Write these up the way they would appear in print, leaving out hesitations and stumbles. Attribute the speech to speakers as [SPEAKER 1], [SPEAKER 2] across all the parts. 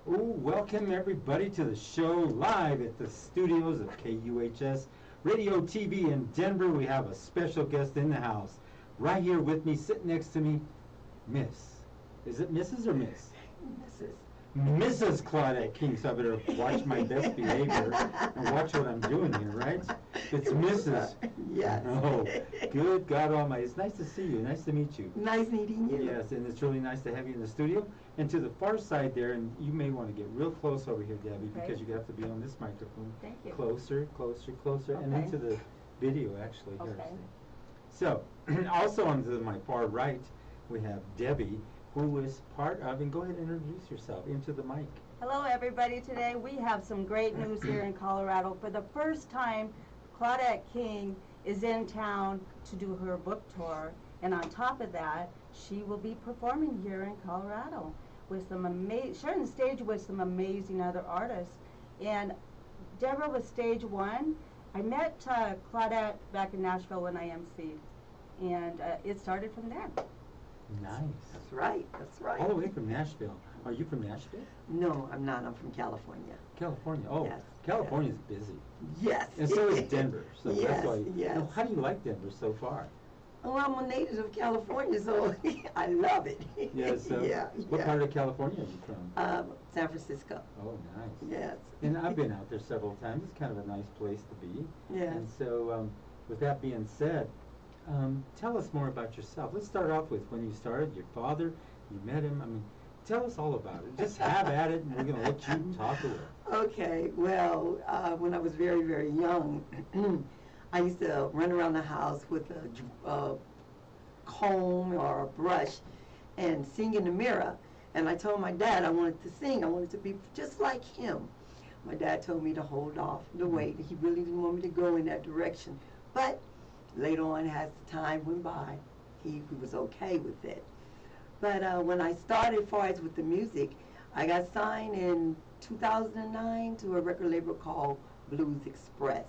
[SPEAKER 1] Welcome everybody to the show live at the studios of KUHS Radio TV in Denver. We have a special guest in the house. Right here with me, sitting next to me, Miss. Is it Mrs. or Miss?
[SPEAKER 2] Mrs.
[SPEAKER 1] Mrs. Claudette King. So I better watch my best behavior and watch what I'm doing here, right? It's Mrs.
[SPEAKER 2] Yes.
[SPEAKER 1] Oh, good God Almighty. It's nice to see you. Nice to meet you.
[SPEAKER 2] Nice meeting you.
[SPEAKER 1] Yes, and it's really nice to have you in the studio. And to the far side there, and you may want to get real close over here, Debbie, because you have to be on this microphone.
[SPEAKER 2] Thank you.
[SPEAKER 1] Closer, closer, closer, and
[SPEAKER 2] Okay.
[SPEAKER 1] into the video, actually. Here.
[SPEAKER 2] Okay.
[SPEAKER 1] So, also on to my far right, we have Debbie, who is part of, and go ahead and introduce yourself into the mic.
[SPEAKER 3] Hello everybody. Today we have some great news here in Colorado. For the first time, Claudette King is in town to do her book tour, and on top of that, she will be performing here in Colorado with some sharing the stage with some amazing other artists. And Deborah was stage one. I met Claudette back in Nashville when I emceed, and it started from there.
[SPEAKER 1] Nice.
[SPEAKER 2] That's right. That's right.
[SPEAKER 1] All the way from Nashville. Are you from Nashville?
[SPEAKER 2] No, I'm not. I'm from California.
[SPEAKER 1] California. Oh,
[SPEAKER 2] Yes.
[SPEAKER 1] California's busy.
[SPEAKER 2] Yes.
[SPEAKER 1] And so is Denver. So
[SPEAKER 2] Yes,
[SPEAKER 1] that's why.
[SPEAKER 2] yes.
[SPEAKER 1] Now, how do you like Denver so far?
[SPEAKER 2] Oh, I'm a native of California, so I love it.
[SPEAKER 1] Yeah, so
[SPEAKER 2] yeah.
[SPEAKER 1] what part of California are you from?
[SPEAKER 2] San Francisco.
[SPEAKER 1] Oh, nice.
[SPEAKER 2] Yes.
[SPEAKER 1] And I've been out there several times. It's kind of a nice place to be.
[SPEAKER 2] Yes.
[SPEAKER 1] And so, with that being said, tell us more about yourself. Let's start off with when you started, your father, you met him. I mean, tell us all about it. Just have at it, and we're going to let you talk away.
[SPEAKER 2] Okay, well, when I was very, very young, I used to run around the house with a comb or a brush and sing in the mirror. And I told my dad I wanted to sing. I wanted to be just like him. My dad told me to hold off, to wait. He really didn't want me to go in that direction. But later on, as time went by, he was okay with it. But when I started, as far as with the music, I got signed in 2009 to a record label called Blues Express.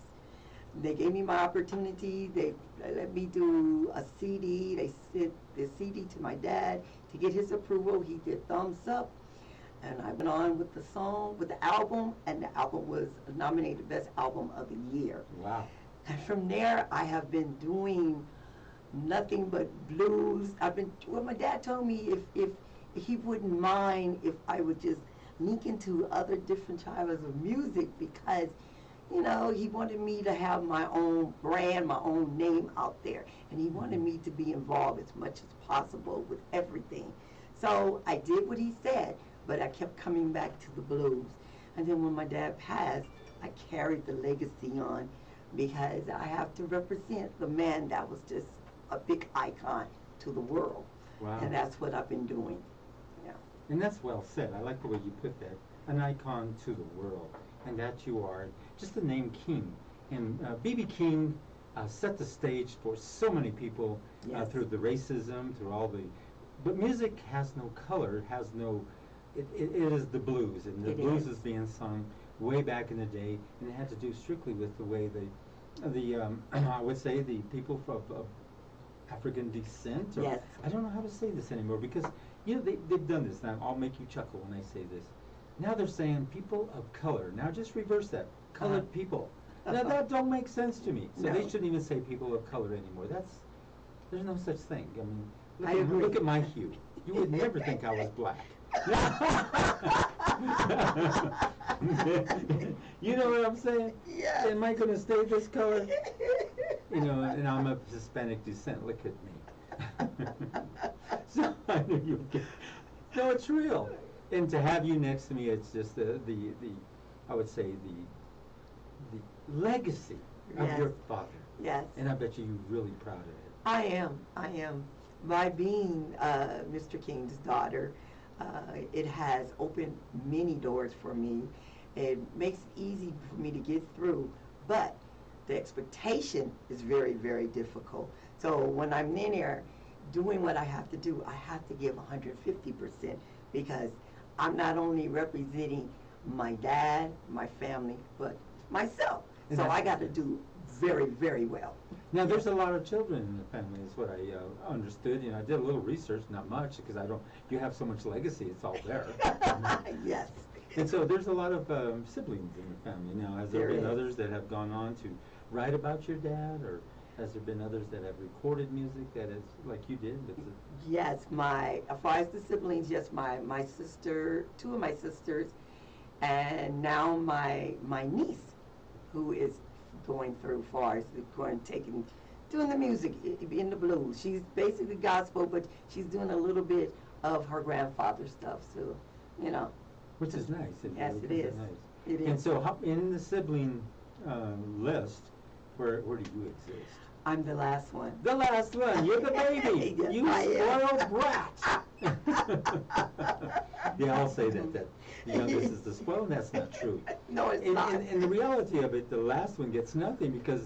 [SPEAKER 2] They gave me my opportunity. They let me do a CD. They sent the CD to my dad to get his approval. He did thumbs up. And I went on with the song, with the album, and the album was nominated Best Album of the Year.
[SPEAKER 1] Wow.
[SPEAKER 2] And from there, I have been doing nothing but blues. Well, my dad told me if he wouldn't mind if I would just link into other different genres of music, because you know, he wanted me to have my own brand, my own name out there. And he wanted me to be involved as much as possible with everything. So I did what he said, but I kept coming back to the blues. And then when my dad passed, I carried the legacy on, because I have to represent the man that was just a big icon to the world.
[SPEAKER 1] Wow.
[SPEAKER 2] And that's what I've been doing. Yeah.
[SPEAKER 1] And that's well said. I like the way you put that. An icon to the world. And that you are. Just the name King. And B.B. King set the stage for so many people
[SPEAKER 2] Yes.
[SPEAKER 1] through the racism, through all the... But music has no color, has no... It is the blues. And the
[SPEAKER 2] It
[SPEAKER 1] blues
[SPEAKER 2] is.
[SPEAKER 1] is being sung way back in the day. And it had to do strictly with the way I would say the people of African descent. Or,
[SPEAKER 2] Yes.
[SPEAKER 1] I don't know how to say this anymore, because, you know, they've done this. Now, I'll make you chuckle when I say this. Now they're saying people of color. Now just reverse that. Colored people. Now that don't make sense to me. So
[SPEAKER 2] No.
[SPEAKER 1] they shouldn't even say people of color anymore. There's no such thing. I mean,
[SPEAKER 2] I agree.
[SPEAKER 1] look at my hue. You would never think I was black. You know what I'm saying?
[SPEAKER 2] Yes.
[SPEAKER 1] Am I going to stay this color? You know, and I'm of Hispanic descent. Look at me. So I knew you would get. No, it's real. And to have you next to me, it's just the I would say the legacy of
[SPEAKER 2] Yes.
[SPEAKER 1] your father.
[SPEAKER 2] Yes.
[SPEAKER 1] And I bet you're really proud of it.
[SPEAKER 2] I am. By being Mr. King's daughter, it has opened many doors for me. It makes it easy for me to get through, but the expectation is very, very difficult. So when I'm in there doing what I have to do, I have to give 150%, because I'm not only representing my dad, my family, but myself.
[SPEAKER 1] And
[SPEAKER 2] So
[SPEAKER 1] that's
[SPEAKER 2] I got to do very, very well.
[SPEAKER 1] Now, there's a lot of children in the family, is what I understood. You know, I did a little research, not much, because you have so much legacy, it's all there.
[SPEAKER 2] Yes.
[SPEAKER 1] And so there's a lot of siblings in the family now. Has there
[SPEAKER 2] There
[SPEAKER 1] been
[SPEAKER 2] is.
[SPEAKER 1] others that have gone on to write about your dad, or has there been others that have recorded music that is like you did?
[SPEAKER 2] Yes, as far as the siblings, yes, my sister, two of my sisters, and now my niece, who is going through far as doing the music in the blues. She's basically gospel, but she's doing a little bit of her grandfather's stuff. So, you know.
[SPEAKER 1] Which is nice.
[SPEAKER 2] Yes, it is.
[SPEAKER 1] Nice.
[SPEAKER 2] It
[SPEAKER 1] And
[SPEAKER 2] is.
[SPEAKER 1] so in the sibling list, where do you exist?
[SPEAKER 2] I'm the last one.
[SPEAKER 1] The last one. You're the baby.
[SPEAKER 2] Yes,
[SPEAKER 1] You
[SPEAKER 2] I am.
[SPEAKER 1] spoiled brat. Yeah, I'll say that the youngest is the spoiled, and that's not true.
[SPEAKER 2] No, it's not.
[SPEAKER 1] And the reality of it, the last one gets nothing because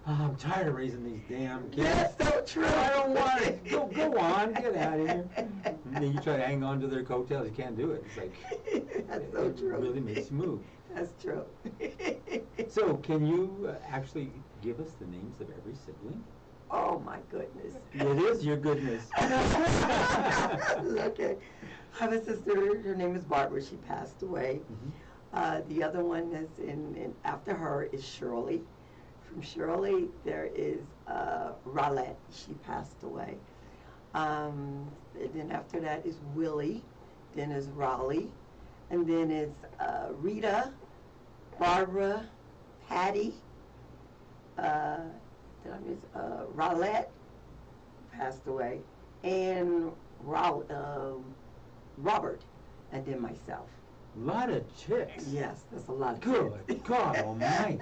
[SPEAKER 1] I'm tired of raising these damn kids.
[SPEAKER 2] That's so true.
[SPEAKER 1] I don't want it. Go on, get out of here. And then you try to hang on to their coattails, you can't do it. It's like,
[SPEAKER 2] That's so
[SPEAKER 1] it
[SPEAKER 2] true.
[SPEAKER 1] really makes you move.
[SPEAKER 2] That's true.
[SPEAKER 1] So, can you actually give us the names of every sibling?
[SPEAKER 2] Oh my goodness.
[SPEAKER 1] It is your goodness.
[SPEAKER 2] Okay. I have a sister, her name is Barbara, she passed away. The other one is after her is Shirley. From Shirley, there is Rowlett, she passed away. And then after that is Willie, then is Raleigh, and then it's Rita, Barbara, Patty, Rowlett, passed away, and Robert, and then myself.
[SPEAKER 1] A lot of chicks.
[SPEAKER 2] Yes, that's a lot of
[SPEAKER 1] Good
[SPEAKER 2] kids.
[SPEAKER 1] God Almighty.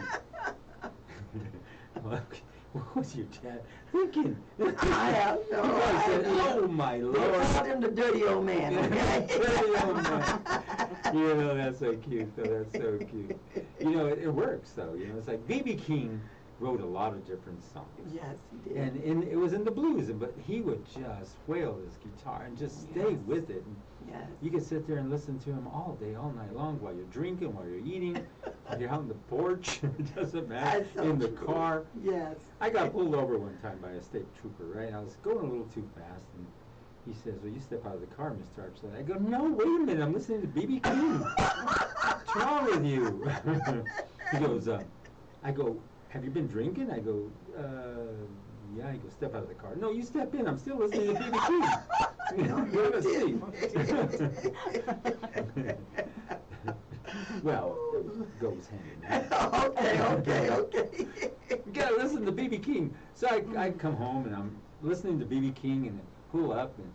[SPEAKER 1] What was your dad thinking?
[SPEAKER 2] I have no
[SPEAKER 1] You guys said,
[SPEAKER 2] idea.
[SPEAKER 1] oh my
[SPEAKER 2] They
[SPEAKER 1] Lord.
[SPEAKER 2] called him the dirty old man, okay?
[SPEAKER 1] Dirty old man. You know, that's so cute, though. That's so cute. You know, it works, though. You know, it's like B.B. King wrote a lot of different songs.
[SPEAKER 2] Yes, he did.
[SPEAKER 1] And it was in the blues, but he would just wail his guitar and just stay
[SPEAKER 2] Yes.
[SPEAKER 1] with it. And
[SPEAKER 2] Yes.
[SPEAKER 1] you could sit there and listen to him all day, all night long, while you're drinking, while you're eating, while you're out on the porch. It doesn't matter.
[SPEAKER 2] That's so
[SPEAKER 1] In the
[SPEAKER 2] true.
[SPEAKER 1] car.
[SPEAKER 2] Yes.
[SPEAKER 1] I got pulled over one time by a state trooper, right? I was going a little too fast, and he says, "Well, you step out of the car, Mr. Archuleta." I go, "No, wait a minute, I'm listening to B.B. King. What's wrong with you?" He goes, I go, "Have you been drinking?" I go, yeah. He goes, "Step out of the car." "No, you step in, I'm still listening to B.B. King."
[SPEAKER 2] No,
[SPEAKER 1] You have a
[SPEAKER 2] you
[SPEAKER 1] seat. Well, it goes hand in hand.
[SPEAKER 2] Okay.
[SPEAKER 1] You gotta listen to B.B. King. So I come home and I'm listening to B.B. King, and I pull up and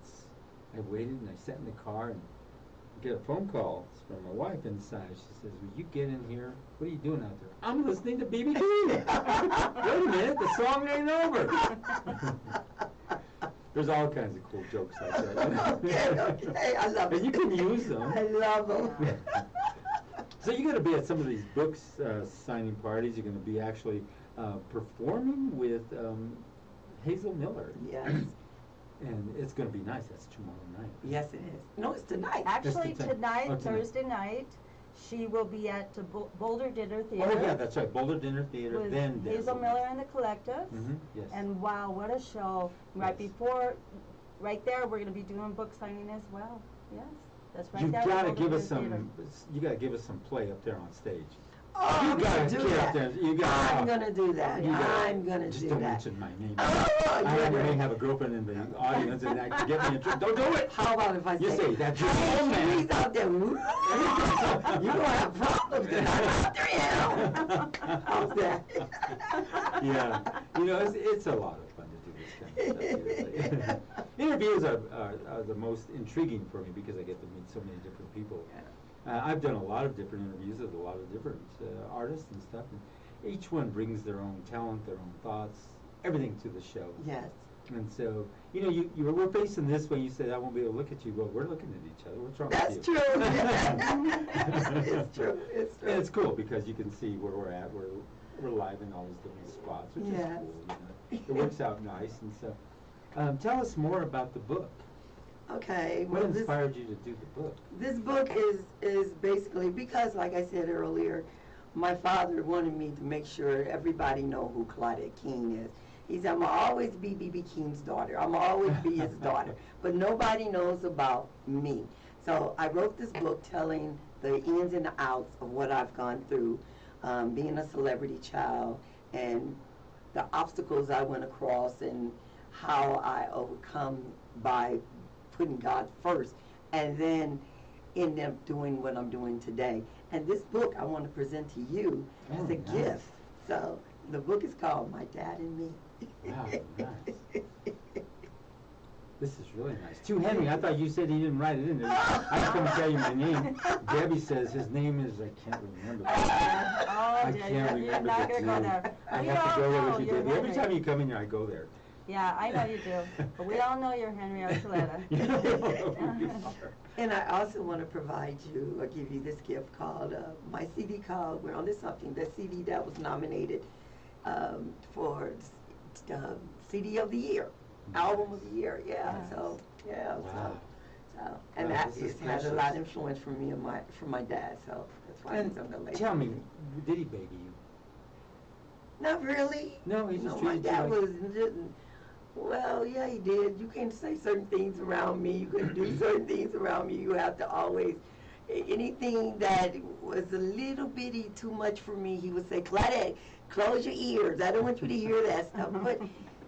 [SPEAKER 1] I waited and I sat in the car and get a phone call. It's from my wife inside. She says, "Will you get in here? What are you doing out there?" "I'm listening to B.B. King." "Wait a minute, the song ain't over." There's all kinds of cool jokes like that.
[SPEAKER 2] Okay, I love it.
[SPEAKER 1] And you can use them.
[SPEAKER 2] I love them.
[SPEAKER 1] So you're going to be at some of these books signing parties. You're going to be actually performing with Hazel Miller.
[SPEAKER 2] Yes.
[SPEAKER 1] And it's going to be nice. That's tomorrow night.
[SPEAKER 2] Yes, it is. No, it's tonight.
[SPEAKER 3] Actually,
[SPEAKER 1] That's the time.
[SPEAKER 3] tonight,
[SPEAKER 1] Oh, tonight.
[SPEAKER 3] Thursday night, she will be at the Boulder Dinner Theater.
[SPEAKER 1] Oh, yeah, that's right. Boulder Dinner Theater,
[SPEAKER 3] with
[SPEAKER 1] then
[SPEAKER 3] Hazel Miller and the Collective.
[SPEAKER 1] Yes.
[SPEAKER 3] And wow, what a show. Right
[SPEAKER 1] Yes.
[SPEAKER 3] before, right there, we're going to be doing book signing as well. Yes, that's right
[SPEAKER 1] You
[SPEAKER 3] there. at
[SPEAKER 1] got to
[SPEAKER 3] Boulder
[SPEAKER 1] give us
[SPEAKER 3] Dinner Theater.
[SPEAKER 1] some. You got to give us some play up there on stage.
[SPEAKER 2] Oh,
[SPEAKER 1] You
[SPEAKER 2] I'm
[SPEAKER 1] gotta
[SPEAKER 2] gonna do
[SPEAKER 1] get up
[SPEAKER 2] that.
[SPEAKER 1] there. You gotta-
[SPEAKER 2] I'm gonna do that.
[SPEAKER 1] You gotta-
[SPEAKER 2] I'm gonna
[SPEAKER 1] just
[SPEAKER 2] do
[SPEAKER 1] don't
[SPEAKER 2] that.
[SPEAKER 1] mention my name.
[SPEAKER 2] Oh,
[SPEAKER 1] I
[SPEAKER 2] you're
[SPEAKER 1] may
[SPEAKER 2] right.
[SPEAKER 1] have a girlfriend in the audience and that could get me in trouble. Don't do it.
[SPEAKER 2] How about if I
[SPEAKER 1] You
[SPEAKER 2] say,
[SPEAKER 1] say that's your
[SPEAKER 2] "Hey,
[SPEAKER 1] own man."
[SPEAKER 2] he's out there. Woo." You're gonna have problems tonight. How's that?
[SPEAKER 1] Yeah, you know, it's a lot of fun to do this kind of stuff. Seriously. Interviews are the most intriguing for me because I get to meet so many different people. I've done a lot of different interviews with a lot of different artists and stuff, and each one brings their own talent, their own thoughts, everything to the show.
[SPEAKER 2] Yes.
[SPEAKER 1] And so, you know, we're facing this way. You said, "I won't be able to look at you." Well, we're looking at each other. What's wrong
[SPEAKER 2] That's
[SPEAKER 1] with you?
[SPEAKER 2] true. It's true. It's true.
[SPEAKER 1] And it's cool because you can see where we're at. We're live in all these different spots, which
[SPEAKER 2] Yes.
[SPEAKER 1] is cool. You know? It works out nice. And so, tell us more about the book.
[SPEAKER 2] Okay.
[SPEAKER 1] What
[SPEAKER 2] Well,
[SPEAKER 1] inspired you to do the book?
[SPEAKER 2] this book is basically because, like I said earlier, my father wanted me to make sure everybody know who Claudette King is. He said, "I'm gonna always be B.B. King's daughter. I'm gonna always be his daughter, but nobody knows about me." So I wrote this book telling the ins and the outs of what I've gone through, being a celebrity child, and the obstacles I went across, and how I overcome by putting God first, and then end up doing what I'm doing today. And this book I want to present to you as a
[SPEAKER 1] nice.
[SPEAKER 2] gift. So the book is called My Dad and Me.
[SPEAKER 1] Wow, nice. This is really nice. To Henry, I thought you said he didn't write it in there. I couldn't tell you my name. Debbie says his name is, I can't remember. I can't
[SPEAKER 3] you're
[SPEAKER 1] remember
[SPEAKER 3] not
[SPEAKER 1] the
[SPEAKER 3] gonna go
[SPEAKER 1] name.
[SPEAKER 3] there.
[SPEAKER 1] I
[SPEAKER 3] We
[SPEAKER 1] have to
[SPEAKER 3] all
[SPEAKER 1] go there
[SPEAKER 3] know
[SPEAKER 1] with you,
[SPEAKER 3] you're
[SPEAKER 1] Debbie. Every
[SPEAKER 3] Henry.
[SPEAKER 1] time you come in here, I go there.
[SPEAKER 3] Yeah, I know you do, but we all know you're Henry Archuleta.
[SPEAKER 1] You know who you are.
[SPEAKER 2] And I also want to provide you, or give you this gift called, my CD called We're Onto Something, the CD that was nominated for CD of the Year, Album of the Year, yeah,
[SPEAKER 3] Nice.
[SPEAKER 2] so, yeah,
[SPEAKER 1] Wow.
[SPEAKER 2] so, and
[SPEAKER 1] Wow,
[SPEAKER 2] that
[SPEAKER 1] this is
[SPEAKER 2] has had a
[SPEAKER 1] precious.
[SPEAKER 2] lot of influence from me and from my dad, so that's why he's on the
[SPEAKER 1] And
[SPEAKER 2] list.
[SPEAKER 1] tell me, did he baby you?
[SPEAKER 2] Not really.
[SPEAKER 1] No, he just
[SPEAKER 2] my
[SPEAKER 1] treated you
[SPEAKER 2] dad
[SPEAKER 1] like...
[SPEAKER 2] was, well, yeah, he did. You can't say certain things around me. You couldn't do certain things around me. You have to always, anything that was a little bitty too much for me, he would say, Claudette, close your ears. I don't want you to hear that stuff. But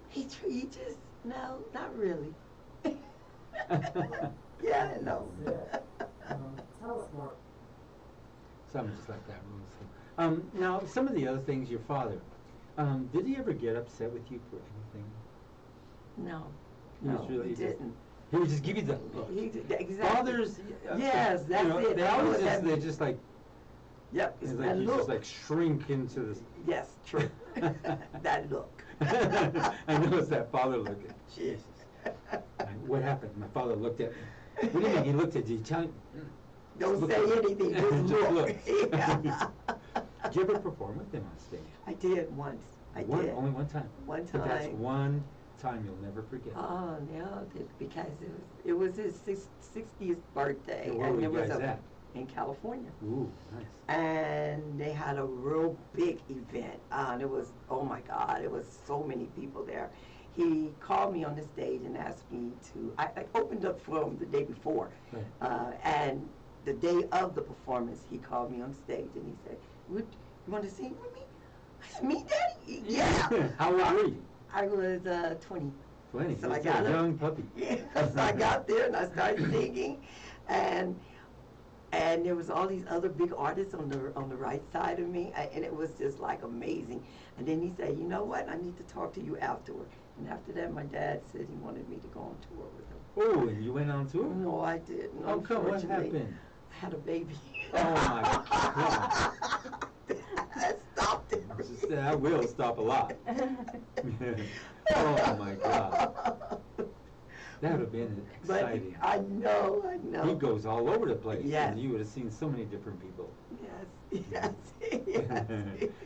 [SPEAKER 2] he just, no, not really. Yeah, no.
[SPEAKER 1] Something just like that, Rose. Now, some of the other things, your father, did he ever get upset with you for anything?
[SPEAKER 2] No.
[SPEAKER 1] He was
[SPEAKER 2] No,
[SPEAKER 1] really
[SPEAKER 2] he
[SPEAKER 1] just-
[SPEAKER 2] didn't.
[SPEAKER 1] He would just give you that look.
[SPEAKER 2] He did, exactly.
[SPEAKER 1] Fathers,
[SPEAKER 2] Yes, that's
[SPEAKER 1] you know,
[SPEAKER 2] it.
[SPEAKER 1] They
[SPEAKER 2] I know
[SPEAKER 1] always
[SPEAKER 2] what
[SPEAKER 1] just,
[SPEAKER 2] that
[SPEAKER 1] they
[SPEAKER 2] means.
[SPEAKER 1] just like,
[SPEAKER 2] Yep, it's
[SPEAKER 1] it's
[SPEAKER 2] that
[SPEAKER 1] like you
[SPEAKER 2] look.
[SPEAKER 1] just like shrink into this.
[SPEAKER 2] Yes, true. That look.
[SPEAKER 1] I know it's that father look.
[SPEAKER 2] Yes.
[SPEAKER 1] What happened? My father looked at me. What do you mean he looked at you? Tell me.
[SPEAKER 2] Don't
[SPEAKER 1] Look
[SPEAKER 2] say
[SPEAKER 1] at me.
[SPEAKER 2] anything, just
[SPEAKER 1] Just
[SPEAKER 2] look.
[SPEAKER 1] look.
[SPEAKER 2] Yeah.
[SPEAKER 1] Did you ever perform with him on stage?
[SPEAKER 2] I did once. I did.
[SPEAKER 1] Only one time.
[SPEAKER 2] One
[SPEAKER 1] But that's
[SPEAKER 2] time.
[SPEAKER 1] one time you'll never forget.
[SPEAKER 2] Oh, no, because it was his 60th birthday.
[SPEAKER 1] Where
[SPEAKER 2] and
[SPEAKER 1] were
[SPEAKER 2] it
[SPEAKER 1] you
[SPEAKER 2] was
[SPEAKER 1] guys at?
[SPEAKER 2] in California.
[SPEAKER 1] Ooh, nice.
[SPEAKER 2] And they had a real big event. And it was, oh my God, it was so many people there. He called me on the stage and asked me to, I opened up for him the day before.
[SPEAKER 1] Right.
[SPEAKER 2] And the day of the performance, he called me on stage and he said, you want to sing with me? I said, me, Daddy? Yeah.
[SPEAKER 1] How old were you?
[SPEAKER 2] I was 20.
[SPEAKER 1] 20.
[SPEAKER 2] So I
[SPEAKER 1] You're
[SPEAKER 2] got
[SPEAKER 1] a
[SPEAKER 2] up.
[SPEAKER 1] young puppy.
[SPEAKER 2] Yeah, so I got there and I started singing, and there was all these other big artists on the right side of me, and it was just like amazing. And then he said, you know what? I need to talk to you afterward. And after that, my dad said he wanted me to go on tour with him.
[SPEAKER 1] Oh, and you went on tour?
[SPEAKER 2] No, I didn't.
[SPEAKER 1] Oh, come, what
[SPEAKER 2] Unfortunately.
[SPEAKER 1] happened?
[SPEAKER 2] I had a baby.
[SPEAKER 1] Oh, my God.
[SPEAKER 2] That stopped it.
[SPEAKER 1] That will stop a lot. Oh, my God. That would have been
[SPEAKER 2] But
[SPEAKER 1] exciting.
[SPEAKER 2] I know.
[SPEAKER 1] He goes all over the place.
[SPEAKER 2] Yes.
[SPEAKER 1] And you would have seen so many different people.
[SPEAKER 2] Yes, yes.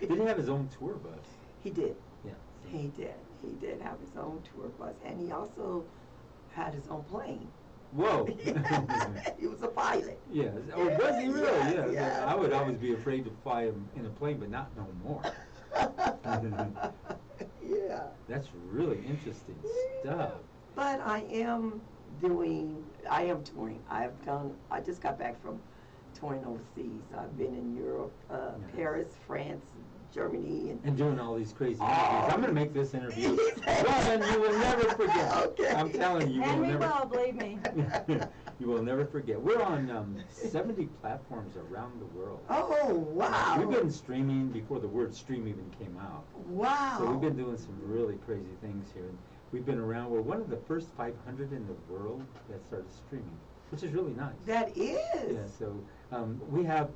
[SPEAKER 1] Did he have his own tour bus?
[SPEAKER 2] He did.
[SPEAKER 1] Yeah.
[SPEAKER 2] He did. He did have his own tour bus, and he also had his own plane.
[SPEAKER 1] Whoa.
[SPEAKER 2] He was a pilot.
[SPEAKER 1] Yes. Oh, was he really?
[SPEAKER 2] Yes,
[SPEAKER 1] Yeah.
[SPEAKER 2] yes.
[SPEAKER 1] I would always be afraid to fly him in a plane, but not no more.
[SPEAKER 2] Yeah.
[SPEAKER 1] That's really interesting stuff.
[SPEAKER 2] But I am touring. I just got back from touring overseas. I've been in Europe,
[SPEAKER 1] Nice.
[SPEAKER 2] Paris, France, Germany, and
[SPEAKER 1] And doing all these crazy
[SPEAKER 2] Oh.
[SPEAKER 1] interviews. I'm going to make this interview. Robin, you will never forget.
[SPEAKER 2] Okay.
[SPEAKER 1] I'm telling you, you will
[SPEAKER 3] Henry
[SPEAKER 1] never.
[SPEAKER 3] will, believe me.
[SPEAKER 1] You will never forget. We're on 70 platforms around the world.
[SPEAKER 2] oh wow.
[SPEAKER 1] We've been streaming before the word stream even came out.
[SPEAKER 2] wow.
[SPEAKER 1] So we've been doing some really crazy things here. And we've been around. We're one of the first 500 in the world that started streaming, which is really nice.
[SPEAKER 2] That is.
[SPEAKER 1] Yeah, so we have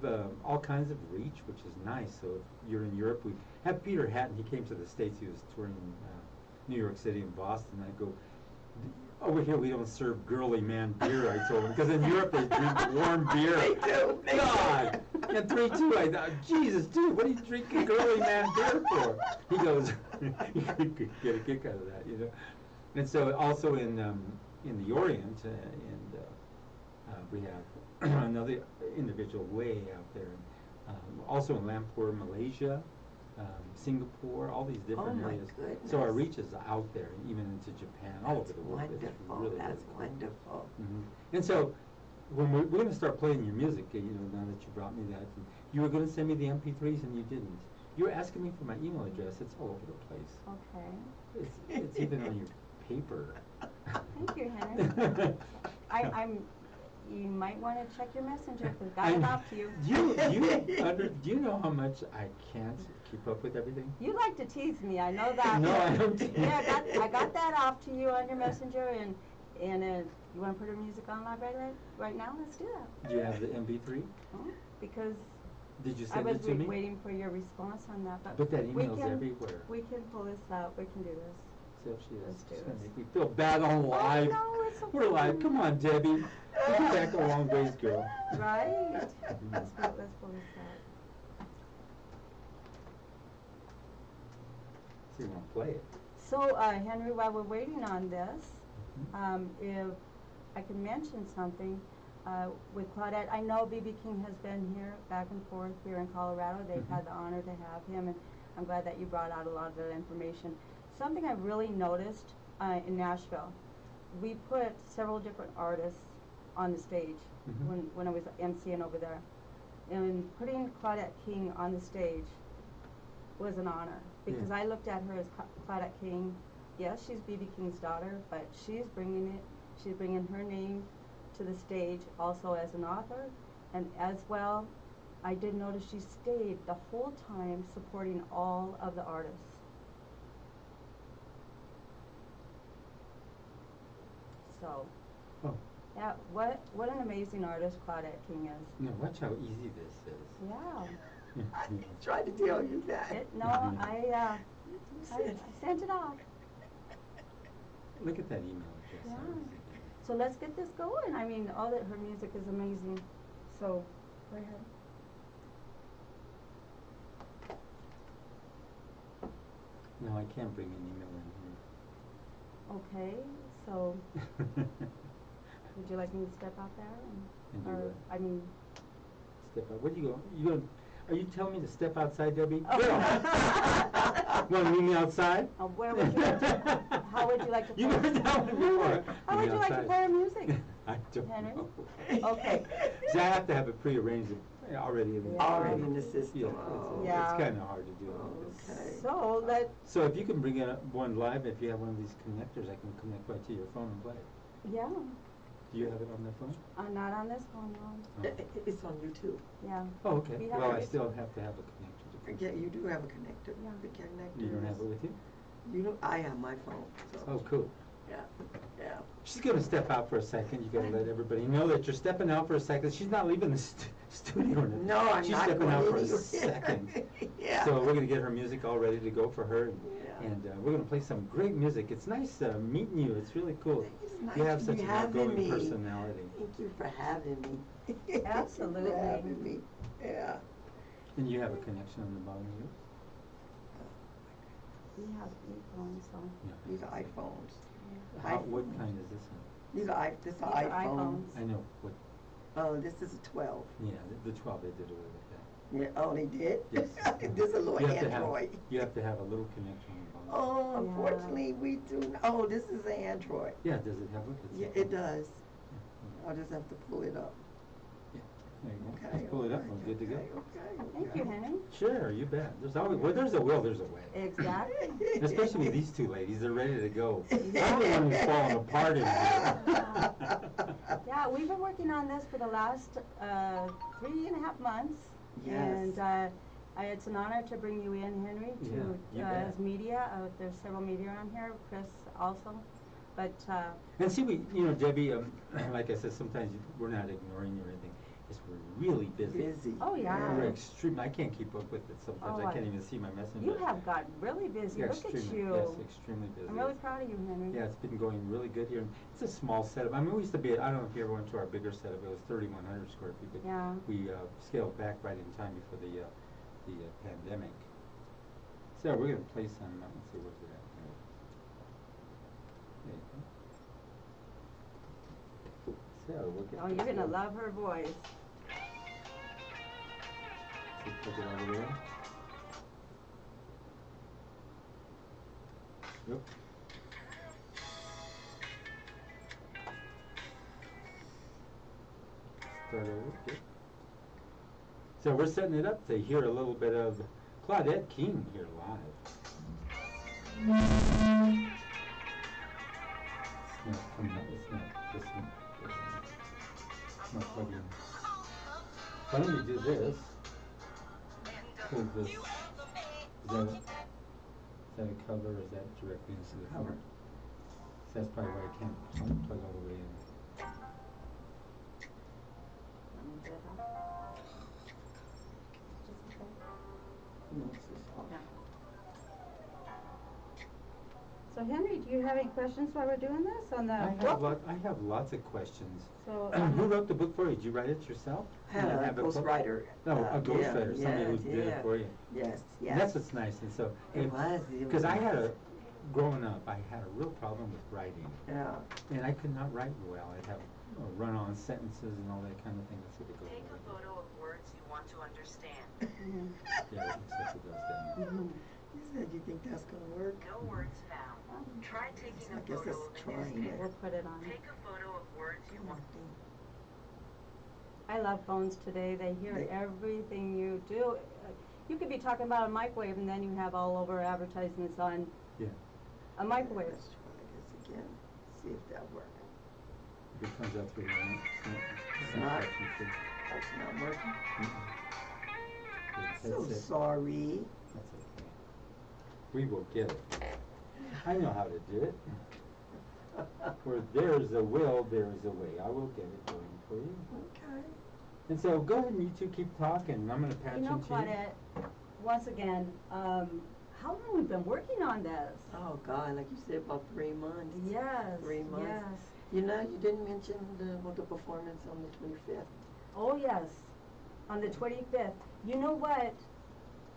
[SPEAKER 1] all kinds of reach, which is nice. So if you're in Europe, we have Peter Hatton. He came to the States. He was touring New York City and Boston. I go, over here we don't serve girly man beer, I told him, because in Europe they drink warm beer.
[SPEAKER 2] They do. They
[SPEAKER 1] God!
[SPEAKER 2] do.
[SPEAKER 1] And 3-2, I thought, Jesus, dude, what are you drinking girly man beer for? He goes, you could get a kick out of that, you know. And so also in the Orient, we have another individual way out there. Also in Lampur, Malaysia, Singapore, all these different
[SPEAKER 2] Oh, my
[SPEAKER 1] areas.
[SPEAKER 2] goodness.
[SPEAKER 1] So our reach is out there, even into Japan, all over
[SPEAKER 2] That's
[SPEAKER 1] the world. It's
[SPEAKER 2] wonderful.
[SPEAKER 1] really,
[SPEAKER 2] That's
[SPEAKER 1] really cool.
[SPEAKER 2] wonderful.
[SPEAKER 1] Mhm. And so when we're going to start playing your music, you know, now that you brought me that, and you were going to send me the MP3s and you didn't. You were asking me for my email address. It's all over the place.
[SPEAKER 3] Okay.
[SPEAKER 1] It's even on your paper.
[SPEAKER 3] Thank you, Henry. You might want to check your messenger because got it off to you.
[SPEAKER 1] Do you know how much I can't keep up with everything?
[SPEAKER 3] You like to tease me, I know that.
[SPEAKER 1] No, I don't tease.
[SPEAKER 3] Yeah, I got that off to you on your messenger, and you want to put her music on live right now? Let's do that.
[SPEAKER 1] Do you have the MP3?
[SPEAKER 3] Because
[SPEAKER 1] did you
[SPEAKER 3] I
[SPEAKER 1] send
[SPEAKER 3] was
[SPEAKER 1] it to me?
[SPEAKER 3] waiting for your response on that.
[SPEAKER 1] But that email's everywhere.
[SPEAKER 3] We can pull this out. We can do this.
[SPEAKER 1] So if she is,
[SPEAKER 3] Let's do
[SPEAKER 1] she's going to
[SPEAKER 3] this.
[SPEAKER 1] make me feel bad on live.
[SPEAKER 3] Oh, no, it's okay.
[SPEAKER 1] We're live. Come on, Debbie. We'll be back a long ways, girl.
[SPEAKER 3] Right. Let's pull this out.
[SPEAKER 1] So you want to play it?
[SPEAKER 3] So, Henry, while we're waiting on this, if I can mention something with Claudette, I know B.B. King has been here, back and forth here in Colorado. They've had the honor to have him, and I'm glad that you brought out a lot of that information. Something I really noticed in Nashville, we put several different artists on the stage when I was emceeing over there. And putting Claudette King on the stage was an honor because I looked at her as Claudette King. Yes, she's B.B. King's daughter, but she's bringing her name to the stage also as an author, and as well, I did notice she stayed the whole time supporting all of the artists. So, yeah, what an amazing artist Claudette King is.
[SPEAKER 1] No, watch how easy this is.
[SPEAKER 3] Yeah.
[SPEAKER 2] I tried to tell you that.
[SPEAKER 3] I sent it off.
[SPEAKER 1] Look at that email address.
[SPEAKER 3] Yeah. So let's get this going. I mean, all that her music is amazing. So, go ahead.
[SPEAKER 1] No, I can't bring an email in
[SPEAKER 3] Okay, so would you like me to step out there?
[SPEAKER 1] And do
[SPEAKER 3] or,
[SPEAKER 1] what?
[SPEAKER 3] I mean,
[SPEAKER 1] Step out. Where do you go? Are you telling me to step outside, Debbie?
[SPEAKER 3] Oh.
[SPEAKER 1] Girl! Want to meet me outside?
[SPEAKER 3] Where would you like to, how would you like to play?
[SPEAKER 1] You were down before.
[SPEAKER 3] How would you like to play our music?
[SPEAKER 1] I don't
[SPEAKER 3] Henry?
[SPEAKER 1] know.
[SPEAKER 3] Okay.
[SPEAKER 1] See, I have to have it prearranged already in the
[SPEAKER 2] Already in the system.
[SPEAKER 1] Yeah,
[SPEAKER 3] Yeah.
[SPEAKER 1] it's kind of hard to do.
[SPEAKER 2] Okay.
[SPEAKER 1] So if you can bring in one live, if you have one of these connectors, I can connect right to your phone and play it.
[SPEAKER 3] Yeah.
[SPEAKER 1] Do you have it on that phone?
[SPEAKER 3] Not on this phone, no.
[SPEAKER 2] It's on YouTube.
[SPEAKER 3] Yeah.
[SPEAKER 1] Oh, okay.
[SPEAKER 3] We have
[SPEAKER 1] Well,
[SPEAKER 3] it.
[SPEAKER 1] I still have to have a connector.
[SPEAKER 2] Yeah, you do have a connector.
[SPEAKER 3] Yeah.
[SPEAKER 2] The connector.
[SPEAKER 1] You don't have it with you?
[SPEAKER 2] You know, I have my phone. So.
[SPEAKER 1] Oh, cool.
[SPEAKER 2] Yeah. Yeah.
[SPEAKER 1] She's going to step out for a second. You got to let everybody know that you're stepping out for a second. She's not leaving the studio.
[SPEAKER 2] No, I'm
[SPEAKER 1] She's
[SPEAKER 2] not
[SPEAKER 1] stepping out for a
[SPEAKER 2] anywhere.
[SPEAKER 1] second.
[SPEAKER 2] Yeah.
[SPEAKER 1] So we're going to get her music all ready to go for her.
[SPEAKER 2] Yeah.
[SPEAKER 1] And we're going to play some great music. It's nice meeting you. It's really cool.
[SPEAKER 2] It's nice
[SPEAKER 1] You have
[SPEAKER 2] to
[SPEAKER 1] such
[SPEAKER 2] be
[SPEAKER 1] an
[SPEAKER 2] having
[SPEAKER 1] outgoing
[SPEAKER 2] me.
[SPEAKER 1] personality.
[SPEAKER 2] Thank you for having me.
[SPEAKER 3] Absolutely.
[SPEAKER 2] Thank you for having me. Yeah.
[SPEAKER 1] And you have a connection on the bottom of yours?
[SPEAKER 3] We have iPhones, so.
[SPEAKER 1] Yeah.
[SPEAKER 2] These are iPhones.
[SPEAKER 1] What
[SPEAKER 2] iPhones.
[SPEAKER 1] kind is this one?
[SPEAKER 2] These are
[SPEAKER 3] These are
[SPEAKER 2] iPhones.
[SPEAKER 3] iPhones.
[SPEAKER 1] I know. What?
[SPEAKER 2] Oh, this is a 12.
[SPEAKER 1] Yeah, the 12 they did away with that.
[SPEAKER 2] Yeah, oh, they did?
[SPEAKER 1] Yes.
[SPEAKER 2] This is a little
[SPEAKER 1] You have to
[SPEAKER 2] Android.
[SPEAKER 1] you have to have a little connection on the bottom.
[SPEAKER 2] Oh,
[SPEAKER 3] Yeah.
[SPEAKER 2] unfortunately, we do. Oh, this is an Android.
[SPEAKER 1] Yeah, does it have it?
[SPEAKER 2] Yeah, it does. I'll just have to pull it up.
[SPEAKER 1] Yeah. There you go.
[SPEAKER 2] Okay.
[SPEAKER 1] Just pull it up and we're good to go.
[SPEAKER 2] Okay.
[SPEAKER 3] Thank you, Henry.
[SPEAKER 1] Sure, you bet. There's always, where there's a will, there's a way.
[SPEAKER 3] Exactly.
[SPEAKER 1] Especially these two ladies, they're ready to go. I'm the one who's falling apart in here.
[SPEAKER 3] Yeah, we've been working on this for the last 3.5 months.
[SPEAKER 2] Yes.
[SPEAKER 3] And it's an honor to bring you in, Henry,
[SPEAKER 1] Yeah, you bet.
[SPEAKER 3] as media. There's several media on here, Chris also. But
[SPEAKER 1] And see, Debbie, like I said, sometimes we're not ignoring you or anything. It's we're really busy.
[SPEAKER 2] Busy.
[SPEAKER 3] Oh, yeah.
[SPEAKER 1] We're extreme. I can't keep up with it sometimes.
[SPEAKER 3] Oh,
[SPEAKER 1] I can't even see my messenger.
[SPEAKER 3] you have gotten really busy.
[SPEAKER 1] Yeah,
[SPEAKER 3] Look at
[SPEAKER 1] extremely,
[SPEAKER 3] you.
[SPEAKER 1] Yes, extremely busy.
[SPEAKER 3] I'm really proud of you, Henry.
[SPEAKER 1] Yeah, it's been going really good here. It's a small setup. I mean, we used to be, I don't know if you ever went to our bigger setup. It was 3,100 square feet. But
[SPEAKER 3] Yeah.
[SPEAKER 1] we scaled back right in time before the pandemic. So we're going to play some, let's see, where's it at? There you go. So we'll get
[SPEAKER 3] Oh, you're going to love her voice.
[SPEAKER 1] So put it over there. Yep. start over. Good. So we're setting it up to hear a little bit of Claudette King here live. No, come on, it's not this one. It's not plugged in. Why don't we do this? Pull this. Is that a cover, or is that directly into the
[SPEAKER 2] Cover.
[SPEAKER 1] phone? So that's probably why I can't plug all the way in.
[SPEAKER 2] No, it's just off.
[SPEAKER 3] So Henry, do you have any questions while we're doing this on the book?
[SPEAKER 1] I have lots of questions.
[SPEAKER 3] So,
[SPEAKER 1] Who wrote the book for you? Did you write it yourself?
[SPEAKER 2] I had a ghostwriter.
[SPEAKER 1] No, a ghostwriter, somebody who did it for you.
[SPEAKER 2] Yes, yes.
[SPEAKER 1] And that's what's nice, and so.
[SPEAKER 2] It was.
[SPEAKER 1] Because growing up, I had a real problem with writing.
[SPEAKER 2] Yeah.
[SPEAKER 1] And I could not write well. I'd have run-on sentences and all that kind of thing. That's what it goes
[SPEAKER 4] Take a photo of words you want to understand.
[SPEAKER 1] Yeah, except it does that.
[SPEAKER 3] Mhm.
[SPEAKER 2] You said you think that's gonna work?
[SPEAKER 4] No words found. Try taking
[SPEAKER 2] I
[SPEAKER 4] a
[SPEAKER 2] guess
[SPEAKER 4] photo
[SPEAKER 2] that's
[SPEAKER 4] of a
[SPEAKER 2] trying it.
[SPEAKER 4] newspaper.
[SPEAKER 3] We'll put it on.
[SPEAKER 4] Take a photo of words you want.
[SPEAKER 3] I love phones today. They hear
[SPEAKER 2] They-
[SPEAKER 3] everything you do. You could be talking about a microwave and then you have all over advertisements on
[SPEAKER 1] Yeah.
[SPEAKER 3] a microwave.
[SPEAKER 2] Let's try this again. See if that works.
[SPEAKER 1] If it comes out through here,
[SPEAKER 2] It's not.
[SPEAKER 1] touching through.
[SPEAKER 2] That's not working.
[SPEAKER 1] The
[SPEAKER 2] So
[SPEAKER 1] headset.
[SPEAKER 2] sorry.
[SPEAKER 1] That's okay. We will get it. I know how to do it. Where there's a will, there is a way. I will get it going for you.
[SPEAKER 2] Okay.
[SPEAKER 1] And so go ahead and you two keep talking. I'm going to patch
[SPEAKER 3] You know,
[SPEAKER 1] into
[SPEAKER 3] Claudette, once again, how long have we been working on this?
[SPEAKER 2] Oh God, like you said, about 3 months.
[SPEAKER 3] Yes.
[SPEAKER 2] 3 months.
[SPEAKER 3] Yes.
[SPEAKER 2] You know, you didn't mention the performance on the 25th.
[SPEAKER 3] Oh, yes. On the 25th. You know what,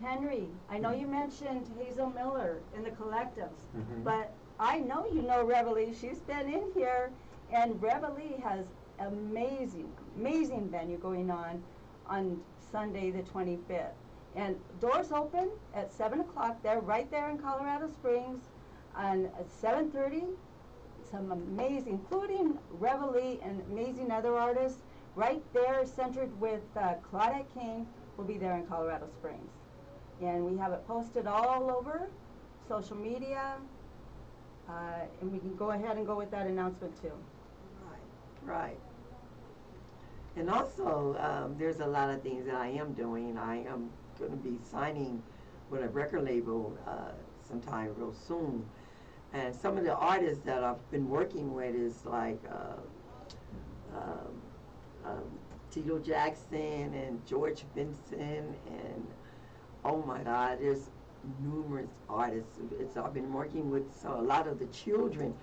[SPEAKER 3] Henry, I know you mentioned Hazel Miller in the collectives,
[SPEAKER 1] Mhm.
[SPEAKER 3] but I know you know Reveille. She's been in here, and Reveille has amazing venue going on Sunday the 25th. And doors open at 7 o'clock. They're right there in Colorado Springs. And at 7:30, some amazing, including Reveille and amazing other artists, right there centered with Claudette King will be there in Colorado Springs. And we have it posted all over social media. And we can go ahead and go with that announcement too.
[SPEAKER 2] Right. And also, there's a lot of things that I am doing. I am going to be signing with a record label sometime real soon. And some of the artists that I've been working with is like Tito Jackson and George Benson and oh my God, there's numerous artists. I've been working with a lot of the children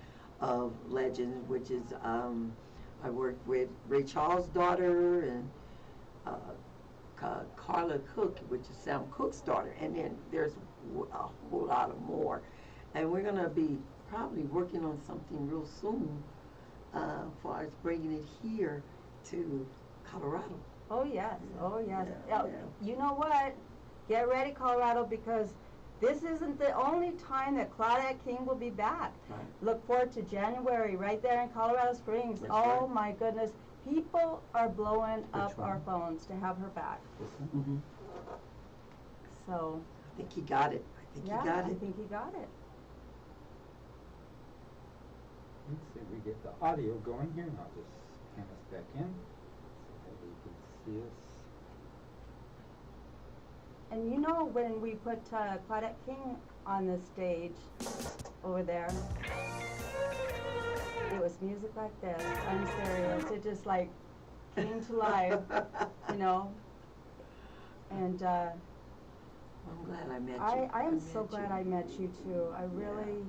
[SPEAKER 2] of legends, which is I worked with Ray Charles' daughter and Carla Cook, which is Sam Cooke's daughter, and then there's a whole lot of more. And we're gonna be probably working on something real soon, far as bringing it here to Colorado.
[SPEAKER 3] Oh, yes. Oh, yes.
[SPEAKER 2] Yeah,
[SPEAKER 3] Oh,
[SPEAKER 2] yeah.
[SPEAKER 3] you know what? Get ready, Colorado, because this isn't the only time that Claudette King will be back.
[SPEAKER 2] Right.
[SPEAKER 3] Look forward to January right there in Colorado Springs.
[SPEAKER 2] That's
[SPEAKER 3] Oh,
[SPEAKER 2] right.
[SPEAKER 3] my goodness. People are blowing up
[SPEAKER 1] one?
[SPEAKER 3] our phones to have her back.
[SPEAKER 1] This one?
[SPEAKER 2] Mm-hmm.
[SPEAKER 3] So,
[SPEAKER 2] I think he got it. I think
[SPEAKER 3] yeah,
[SPEAKER 2] he got
[SPEAKER 3] I
[SPEAKER 2] it.
[SPEAKER 3] think he got it.
[SPEAKER 1] Let's see if we get the audio going here, and I'll just pan us back in so that you can see us.
[SPEAKER 3] And you know, when we put Claudette King on the stage over there, it was music like this. I'm serious. It just like came to life, you know. And
[SPEAKER 2] I'm glad I met you.
[SPEAKER 3] I am so
[SPEAKER 2] met
[SPEAKER 3] glad
[SPEAKER 2] you.
[SPEAKER 3] I met you too. I really,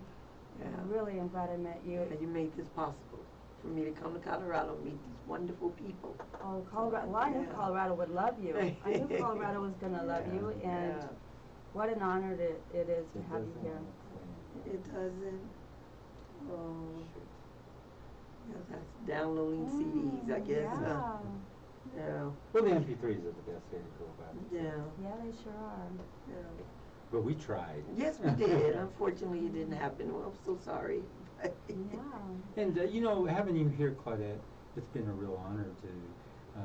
[SPEAKER 2] Yeah.
[SPEAKER 3] really am glad I met you.
[SPEAKER 2] Yeah, you made this possible for me to come to Colorado and meet these wonderful people.
[SPEAKER 3] Oh, Colorado. Well, I knew
[SPEAKER 2] Yeah.
[SPEAKER 3] Colorado would love you. I knew Colorado was going to love you, and
[SPEAKER 2] Yeah.
[SPEAKER 3] what an honor it is to
[SPEAKER 1] It
[SPEAKER 3] have you
[SPEAKER 1] doesn't
[SPEAKER 3] here.
[SPEAKER 1] wanna play.
[SPEAKER 2] It doesn't. Oh,
[SPEAKER 1] Shoot.
[SPEAKER 2] yeah, that's downloading CDs, I guess.
[SPEAKER 3] Yeah.
[SPEAKER 2] Yeah.
[SPEAKER 1] Well, the MP3s are the best way to go about it.
[SPEAKER 2] Yeah.
[SPEAKER 3] Yeah, they sure are.
[SPEAKER 2] Yeah.
[SPEAKER 1] But we tried.
[SPEAKER 2] Yes, we did. Unfortunately, it didn't happen. Well, I'm so sorry.
[SPEAKER 3] Yeah.
[SPEAKER 1] And, you know, having you here, Claudette, it's been a real honor to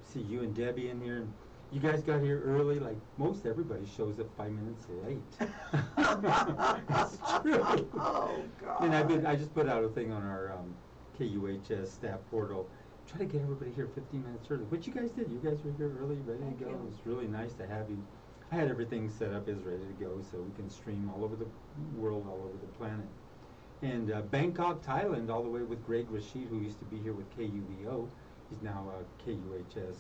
[SPEAKER 1] see you and Debbie in here. And you guys got here early, like most everybody shows up 5 minutes late. It's true.
[SPEAKER 2] Oh, God.
[SPEAKER 1] And I just put out a thing on our KUHS staff portal. Try to get everybody here 15 minutes early. What you guys did, you guys were here early, ready
[SPEAKER 3] Thank
[SPEAKER 1] to go.
[SPEAKER 3] you.
[SPEAKER 1] It was really nice to have you. I had everything set up, is ready to go, so we can stream all over the world, all over the planet. And Bangkok, Thailand, all the way with Greg Rashid, who used to be here with KUVO. He's now KUHS.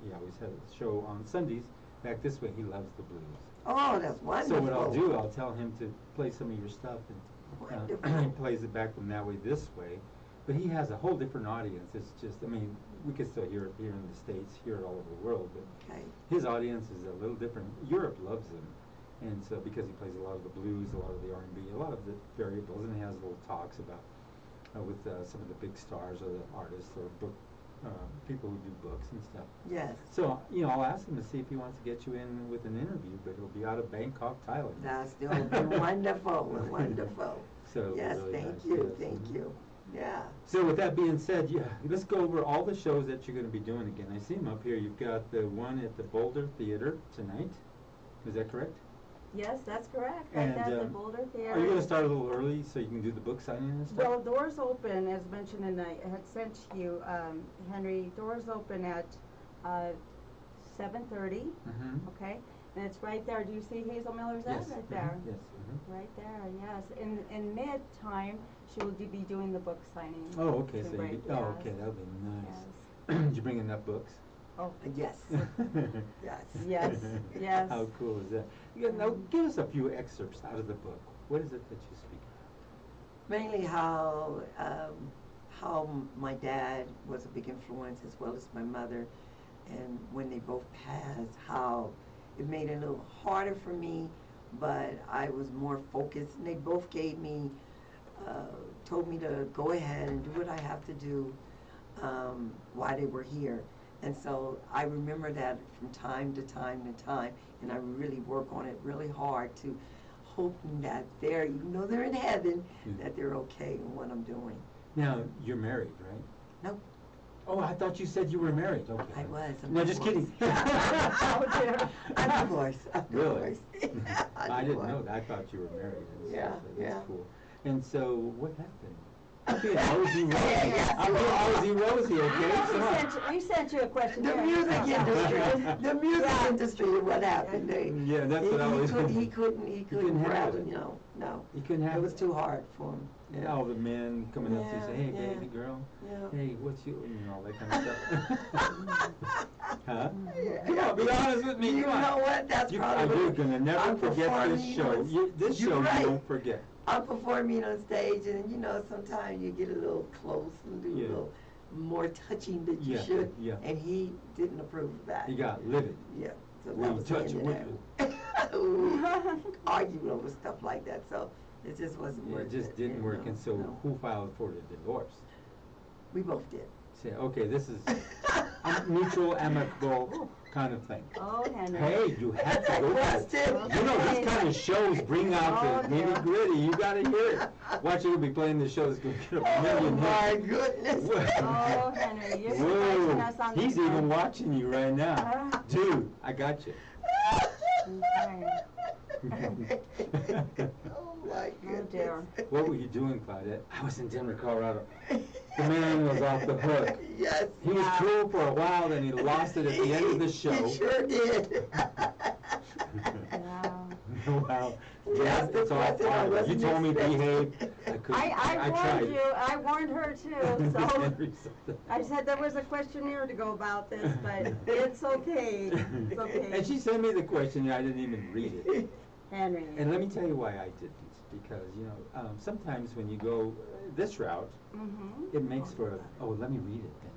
[SPEAKER 1] He always had a show on Sundays. Back this way, he loves the blues.
[SPEAKER 2] Oh, that's wonderful.
[SPEAKER 1] So what I'll do, I'll tell him to play some of your stuff, and
[SPEAKER 2] Wonderful.
[SPEAKER 1] he plays it back from that way this way. But he has a whole different audience. It's just, I mean, we can still hear it here in the States, hear it all over the world, but
[SPEAKER 2] Okay.
[SPEAKER 1] his audience is a little different. Europe loves him, and so because he plays a lot of the blues, a lot of the R&B, a lot of the variables, and he has little talks about with some of the big stars or the artists or book people who do books and stuff.
[SPEAKER 2] Yes.
[SPEAKER 1] So, you know, I'll ask him to see if he wants to get you in with an interview, but it'll be out of Bangkok, Thailand.
[SPEAKER 2] That's wonderful, wonderful.
[SPEAKER 1] So it'll be
[SPEAKER 2] Yes,
[SPEAKER 1] really
[SPEAKER 2] thank
[SPEAKER 1] nice,
[SPEAKER 2] you,
[SPEAKER 1] yes.
[SPEAKER 2] thank you. Yeah.
[SPEAKER 1] So with that being said, yeah, let's go over all the shows that you're going to be doing again. I see them up here. You've got the one at the Boulder Theater tonight. Is that correct?
[SPEAKER 3] Yes, that's correct. Right
[SPEAKER 1] And,
[SPEAKER 3] at the Boulder Theater.
[SPEAKER 1] Are you going to start a little early so you can do the book signing and stuff?
[SPEAKER 3] Well, doors open, as mentioned, and I had sent you, Henry, doors open at 7:30,
[SPEAKER 1] Mm-hmm.
[SPEAKER 3] okay? And it's right there. Do you see Hazel Miller's ad?
[SPEAKER 1] Yes.
[SPEAKER 3] Right there.
[SPEAKER 1] Yes. Mm-hmm.
[SPEAKER 3] Right there, yes. In mid-time, she will be doing the book signing.
[SPEAKER 1] Oh, okay.
[SPEAKER 3] So
[SPEAKER 1] So
[SPEAKER 3] right,
[SPEAKER 1] you,
[SPEAKER 3] yes.
[SPEAKER 1] okay, that'll be nice.
[SPEAKER 3] Yes.
[SPEAKER 1] Did you bring enough books?
[SPEAKER 3] Oh,
[SPEAKER 2] Yes. Yes.
[SPEAKER 3] Yes, yes.
[SPEAKER 1] How cool is that? Yeah, now give us a few excerpts out of the book. What is it that you speak of?
[SPEAKER 2] Mainly how my dad was a big influence as well as my mother, and when they both passed, how it made it a little harder for me, but I was more focused, and they both gave me, told me to go ahead and do what I have to do while they were here. And so I remember that from time to time to time, and I really work on it really hard to hoping that they're, even though they're in heaven, that they're okay in what I'm doing.
[SPEAKER 1] Now, you're married, right?
[SPEAKER 2] Nope,
[SPEAKER 1] Oh, I thought you said you were married. Okay.
[SPEAKER 2] I was. I'm
[SPEAKER 1] No, just kidding.
[SPEAKER 2] divorced.
[SPEAKER 3] Oh, dear.
[SPEAKER 2] I'm divorced. I'm
[SPEAKER 1] Really?
[SPEAKER 2] divorced. I'm
[SPEAKER 1] I didn't know
[SPEAKER 2] divorced.
[SPEAKER 1] that. I thought you were married. And
[SPEAKER 2] Yeah,
[SPEAKER 1] stuff, so that's
[SPEAKER 2] yeah.
[SPEAKER 1] cool. And so, what happened? I'm being Rosie Rosie. I'm being Rosie Rosie, okay? Come on.
[SPEAKER 3] We sent you a questionnaire.
[SPEAKER 2] The music industry, what happened?
[SPEAKER 1] Yeah, that's what I was.
[SPEAKER 2] He couldn't
[SPEAKER 1] couldn't
[SPEAKER 2] grab
[SPEAKER 1] handle
[SPEAKER 2] it,
[SPEAKER 1] it.
[SPEAKER 2] no.
[SPEAKER 1] You couldn't have
[SPEAKER 2] It was too hard for him.
[SPEAKER 1] Yeah, all the men coming up to you saying, hey,
[SPEAKER 2] Yeah,
[SPEAKER 1] baby girl,
[SPEAKER 2] yeah.
[SPEAKER 1] hey, what's you, you know, all that kind of stuff. Huh? Come on, be honest with me,
[SPEAKER 2] You
[SPEAKER 1] come on.
[SPEAKER 2] know what? That's probably.
[SPEAKER 1] You're gonna never
[SPEAKER 2] I'm
[SPEAKER 1] forget this
[SPEAKER 2] performing
[SPEAKER 1] show.
[SPEAKER 2] on-
[SPEAKER 1] This
[SPEAKER 2] You're
[SPEAKER 1] show
[SPEAKER 2] right.
[SPEAKER 1] you won't forget.
[SPEAKER 2] I'm performing on stage, and sometimes you get a little close and do
[SPEAKER 1] Yeah.
[SPEAKER 2] a little more touching than you
[SPEAKER 1] Yeah,
[SPEAKER 2] should.
[SPEAKER 1] yeah.
[SPEAKER 2] And he didn't approve of that.
[SPEAKER 1] You got livid.
[SPEAKER 2] Yeah. So
[SPEAKER 1] Will
[SPEAKER 2] that
[SPEAKER 1] you
[SPEAKER 2] was
[SPEAKER 1] touch
[SPEAKER 2] the
[SPEAKER 1] it?
[SPEAKER 2] end of that. We argued over stuff like that, so it just wasn't
[SPEAKER 1] Yeah,
[SPEAKER 2] worth
[SPEAKER 1] it just didn't work,
[SPEAKER 2] no,
[SPEAKER 1] and so
[SPEAKER 2] no.
[SPEAKER 1] who filed for the divorce?
[SPEAKER 2] We both did.
[SPEAKER 1] Say, okay, this is a mutual, amicable kind of thing.
[SPEAKER 3] Oh, Henry.
[SPEAKER 1] Hey, you have to go
[SPEAKER 2] That's
[SPEAKER 1] for it.
[SPEAKER 2] it.
[SPEAKER 1] You know, these kind of shows bring out the
[SPEAKER 3] Oh, yeah.
[SPEAKER 1] nitty gritty. You gotta hear it. Watch, you'll be playing this show. It's gonna get a
[SPEAKER 2] Oh
[SPEAKER 1] million
[SPEAKER 2] my
[SPEAKER 1] hits.
[SPEAKER 2] goodness.
[SPEAKER 3] Oh, Henry, you're surprising us on
[SPEAKER 1] Whoa, he's
[SPEAKER 3] this
[SPEAKER 1] even
[SPEAKER 3] one.
[SPEAKER 1] watching you right now. Dude, I got you.
[SPEAKER 2] Oh my goodness.
[SPEAKER 3] dear.
[SPEAKER 1] What were you doing, Claudette? I was in Denver, Colorado. The man was off the hook.
[SPEAKER 2] Yes.
[SPEAKER 1] He was
[SPEAKER 3] Yeah.
[SPEAKER 1] cool for a while, then he lost it at the end of the show.
[SPEAKER 2] He sure did.
[SPEAKER 3] Wow.
[SPEAKER 1] Wow.
[SPEAKER 2] You asked the
[SPEAKER 1] It's all
[SPEAKER 2] question I
[SPEAKER 1] part of it. You
[SPEAKER 2] wasn't
[SPEAKER 1] told me
[SPEAKER 2] expecting.
[SPEAKER 1] behave. I couldn't.
[SPEAKER 3] I
[SPEAKER 1] tried.
[SPEAKER 3] warned you, I warned her too, so
[SPEAKER 1] Henry said that.
[SPEAKER 3] I said there was a questionnaire to go about this, but it's okay, it's okay.
[SPEAKER 1] And she sent me the questionnaire, I didn't even read it.
[SPEAKER 3] Henry.
[SPEAKER 1] And let me tell you why I didn't, because, sometimes when you go this route,
[SPEAKER 3] Mhm.
[SPEAKER 1] it makes for let me read it then.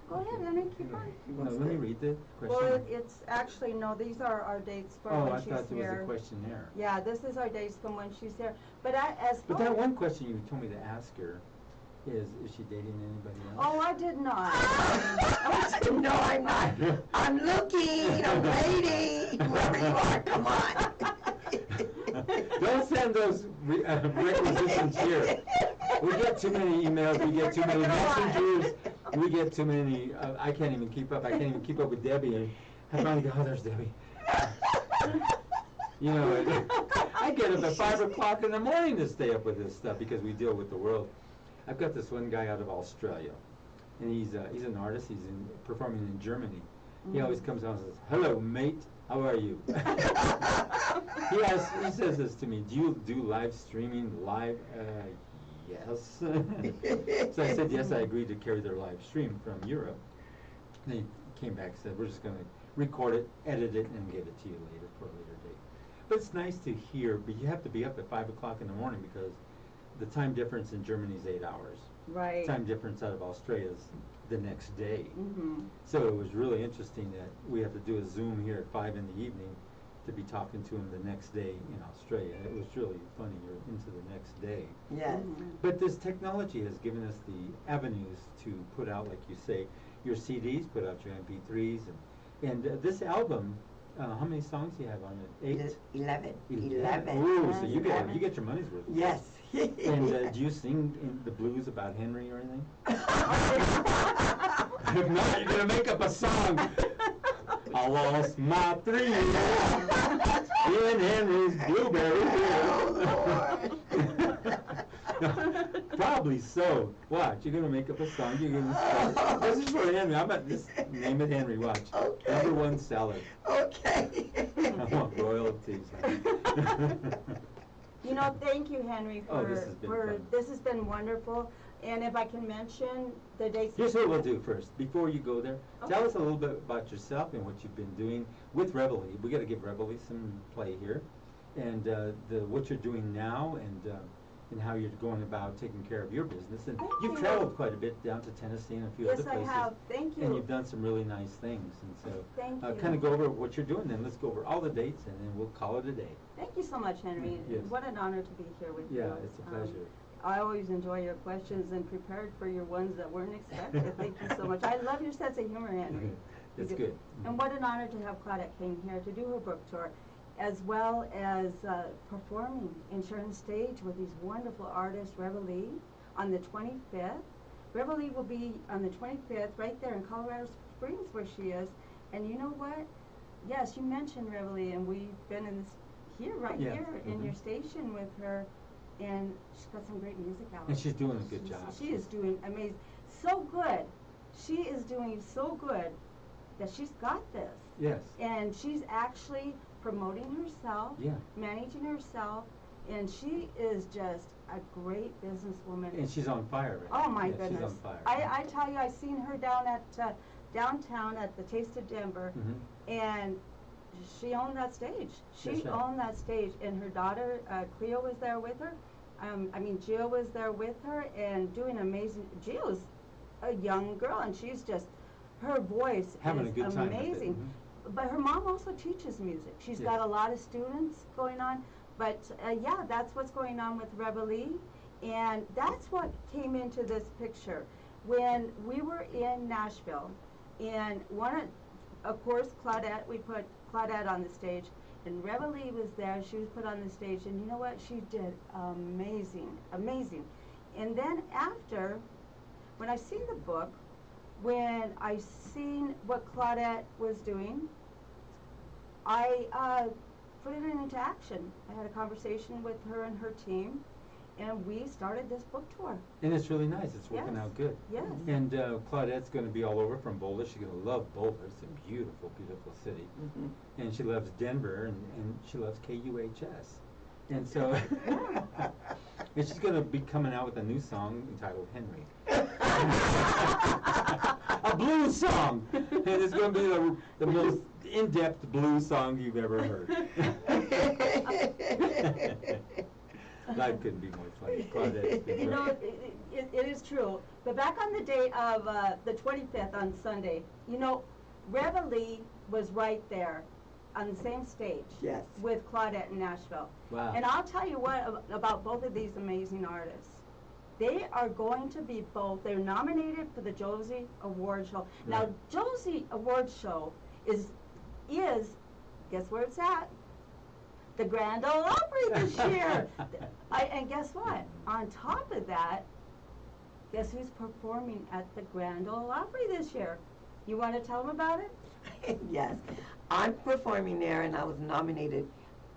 [SPEAKER 3] Go ahead, Henry, keep on.
[SPEAKER 1] No, let me read the
[SPEAKER 3] Well,
[SPEAKER 1] questionnaire.
[SPEAKER 3] it's actually, no, these are our dates for
[SPEAKER 1] Oh,
[SPEAKER 3] when
[SPEAKER 1] I
[SPEAKER 3] she's
[SPEAKER 1] thought it was a
[SPEAKER 3] here.
[SPEAKER 1] questionnaire.
[SPEAKER 3] Yeah, this is our dates from when she's here, but as
[SPEAKER 1] But
[SPEAKER 3] far.
[SPEAKER 1] that one question you told me to ask her is she dating anybody else?
[SPEAKER 3] Oh, I did not.
[SPEAKER 2] No, I'm not. I'm looking, I'm waiting. Whoever you are, come on.
[SPEAKER 1] Don't send those requisitions here. We get too many emails, we get too many messengers. we get too many, I can't even keep up. I can't even keep up with Debbie. And I finally go, oh, there's Debbie. You know, I get up at 5 o'clock in the morning to stay up with this stuff because we deal with the world. I've got this one guy out of Australia, and he's an artist. He's performing in Germany. He always comes out and says, "Hello, mate. How are you?" He says this to me. Do you do live streaming live? Yes. So I said yes. I agreed to carry their live stream from Europe. And he came back and said, "We're just going to record it, edit it, and give it to you later for a later date." But it's nice to hear. But you have to be up at 5 o'clock in the morning because the time difference in Germany is 8 hours.
[SPEAKER 3] Right.
[SPEAKER 1] Time difference out of Australia is the next day.
[SPEAKER 3] Mm-hmm.
[SPEAKER 1] So it was really interesting that we have to do a Zoom here at 5 in the evening to be talking to him the next day in Australia. It was really funny. You're into the next day.
[SPEAKER 2] Yes.
[SPEAKER 1] But this technology has given us the avenues to put out, like you say, your CDs, put out your MP3s, and this album. How many songs do you have on it? 8?
[SPEAKER 2] 11.
[SPEAKER 1] 11. Ooh, so you get your money's worth.
[SPEAKER 2] Yes.
[SPEAKER 1] And do you sing in the blues about Henry or anything? If not, you're gonna make up a song. I lost my 3 years in Henry's blueberry field. Probably so. Watch, you're gonna make up a song. You're gonna start. This is for Henry. I'm at this. Name it Henry. Watch.
[SPEAKER 2] Okay.
[SPEAKER 1] #1 seller.
[SPEAKER 2] Okay.
[SPEAKER 1] I want royalties.
[SPEAKER 3] You know, thank you, Henry,
[SPEAKER 1] Oh, this has been fun.
[SPEAKER 3] this has been wonderful. And if I can mention the dates.
[SPEAKER 1] Here's what we'll do first. Before you go there,
[SPEAKER 3] Okay.
[SPEAKER 1] tell us a little bit about yourself and what you've been doing with Reveille. We got to give Reveille some play here, and what you're doing now, and how you're going about taking care of your business. And
[SPEAKER 3] Thank
[SPEAKER 1] you've
[SPEAKER 3] you.
[SPEAKER 1] traveled quite a bit down to Tennessee and a few
[SPEAKER 3] Yes,
[SPEAKER 1] other
[SPEAKER 3] I
[SPEAKER 1] places.
[SPEAKER 3] have. Thank you.
[SPEAKER 1] And you've done some really nice things. And so,
[SPEAKER 3] Thank you.
[SPEAKER 1] kind of go over what you're doing. Then let's go over all the dates, and then we'll call it a day.
[SPEAKER 3] Thank you so much, Henry.
[SPEAKER 1] Yes.
[SPEAKER 3] What an honor to be here with you.
[SPEAKER 1] Yeah, it's a pleasure.
[SPEAKER 3] I always enjoy your questions and prepared for your ones that weren't expected. Thank you so much. I love your sense of humor, Henry.
[SPEAKER 1] It's
[SPEAKER 3] You do.
[SPEAKER 1] good.
[SPEAKER 3] And what an honor to have Claudette King here to do her book tour, as well as performing in Sharon Stage with these wonderful artists, Reveille, on the 25th. Reveille will be on the 25th right there in Colorado Springs where she is. And you know what? Yes, you mentioned Reveille, and we've been in this
[SPEAKER 1] Yes.
[SPEAKER 3] here in your station with her, and she's got some great music out.
[SPEAKER 1] And she's doing a good job.
[SPEAKER 3] She is doing amazing. So good. She is doing so good that she's got this.
[SPEAKER 1] Yes.
[SPEAKER 3] And she's actually promoting herself,
[SPEAKER 1] Yeah.
[SPEAKER 3] managing herself, and she is just a great businesswoman.
[SPEAKER 1] And she's on fire right now.
[SPEAKER 3] Oh my
[SPEAKER 1] Yeah,
[SPEAKER 3] goodness!
[SPEAKER 1] She's on fire.
[SPEAKER 3] I tell you, I seen her down at downtown at the Taste of Denver, and she owned that stage. She
[SPEAKER 1] That's right.
[SPEAKER 3] owned that stage, and her daughter Cleo was there with her. Jill was there with her, and doing amazing. Jill's a young girl, and she's just her voice
[SPEAKER 1] Having
[SPEAKER 3] is
[SPEAKER 1] a good time with it.
[SPEAKER 3] amazing. But her mom also teaches music. She's got
[SPEAKER 1] Yes.
[SPEAKER 3] a lot of students going on. But yeah, that's what's going on with Reveille. And that's what came into this picture. When we were in Nashville, and of course, Claudette, we put Claudette on the stage, and Reveille was there. She was put on the stage, and you know what? She did amazing, amazing. And then after, when I seen the book, when I seen what Claudette was doing, I put it into action. I had a conversation with her and her team, and we started this book tour.
[SPEAKER 1] And it's really nice. It's working
[SPEAKER 3] Yes.
[SPEAKER 1] out good.
[SPEAKER 3] Yes.
[SPEAKER 1] And Claudette's going to be all over from Boulder. She's going to love Boulder. It's a beautiful, beautiful city. And she loves Denver, and she loves KUHS. And so, and she's going to be coming out with a new song entitled Henry. A blues song. And it's going to be the most in-depth blues song you've ever heard. Life couldn't be more funny. Claudette's been
[SPEAKER 3] You know,
[SPEAKER 1] great.
[SPEAKER 3] it is true. But back on the day of the 25th on Sunday, you know, Reveille was right there on the same stage
[SPEAKER 2] Yes.
[SPEAKER 3] with Claudette in Nashville.
[SPEAKER 1] Wow.
[SPEAKER 3] And I'll tell you what about both of these amazing artists. They are going to be both, they're nominated for the Josie Award Show. Now,
[SPEAKER 1] Right.
[SPEAKER 3] Josie Award Show is, guess where it's at? The Grand Ole Opry this year. And guess what? On top of that, guess who's performing at the Grand Ole Opry this year? You want to tell them about it?
[SPEAKER 2] Yes, I'm performing there, and I was nominated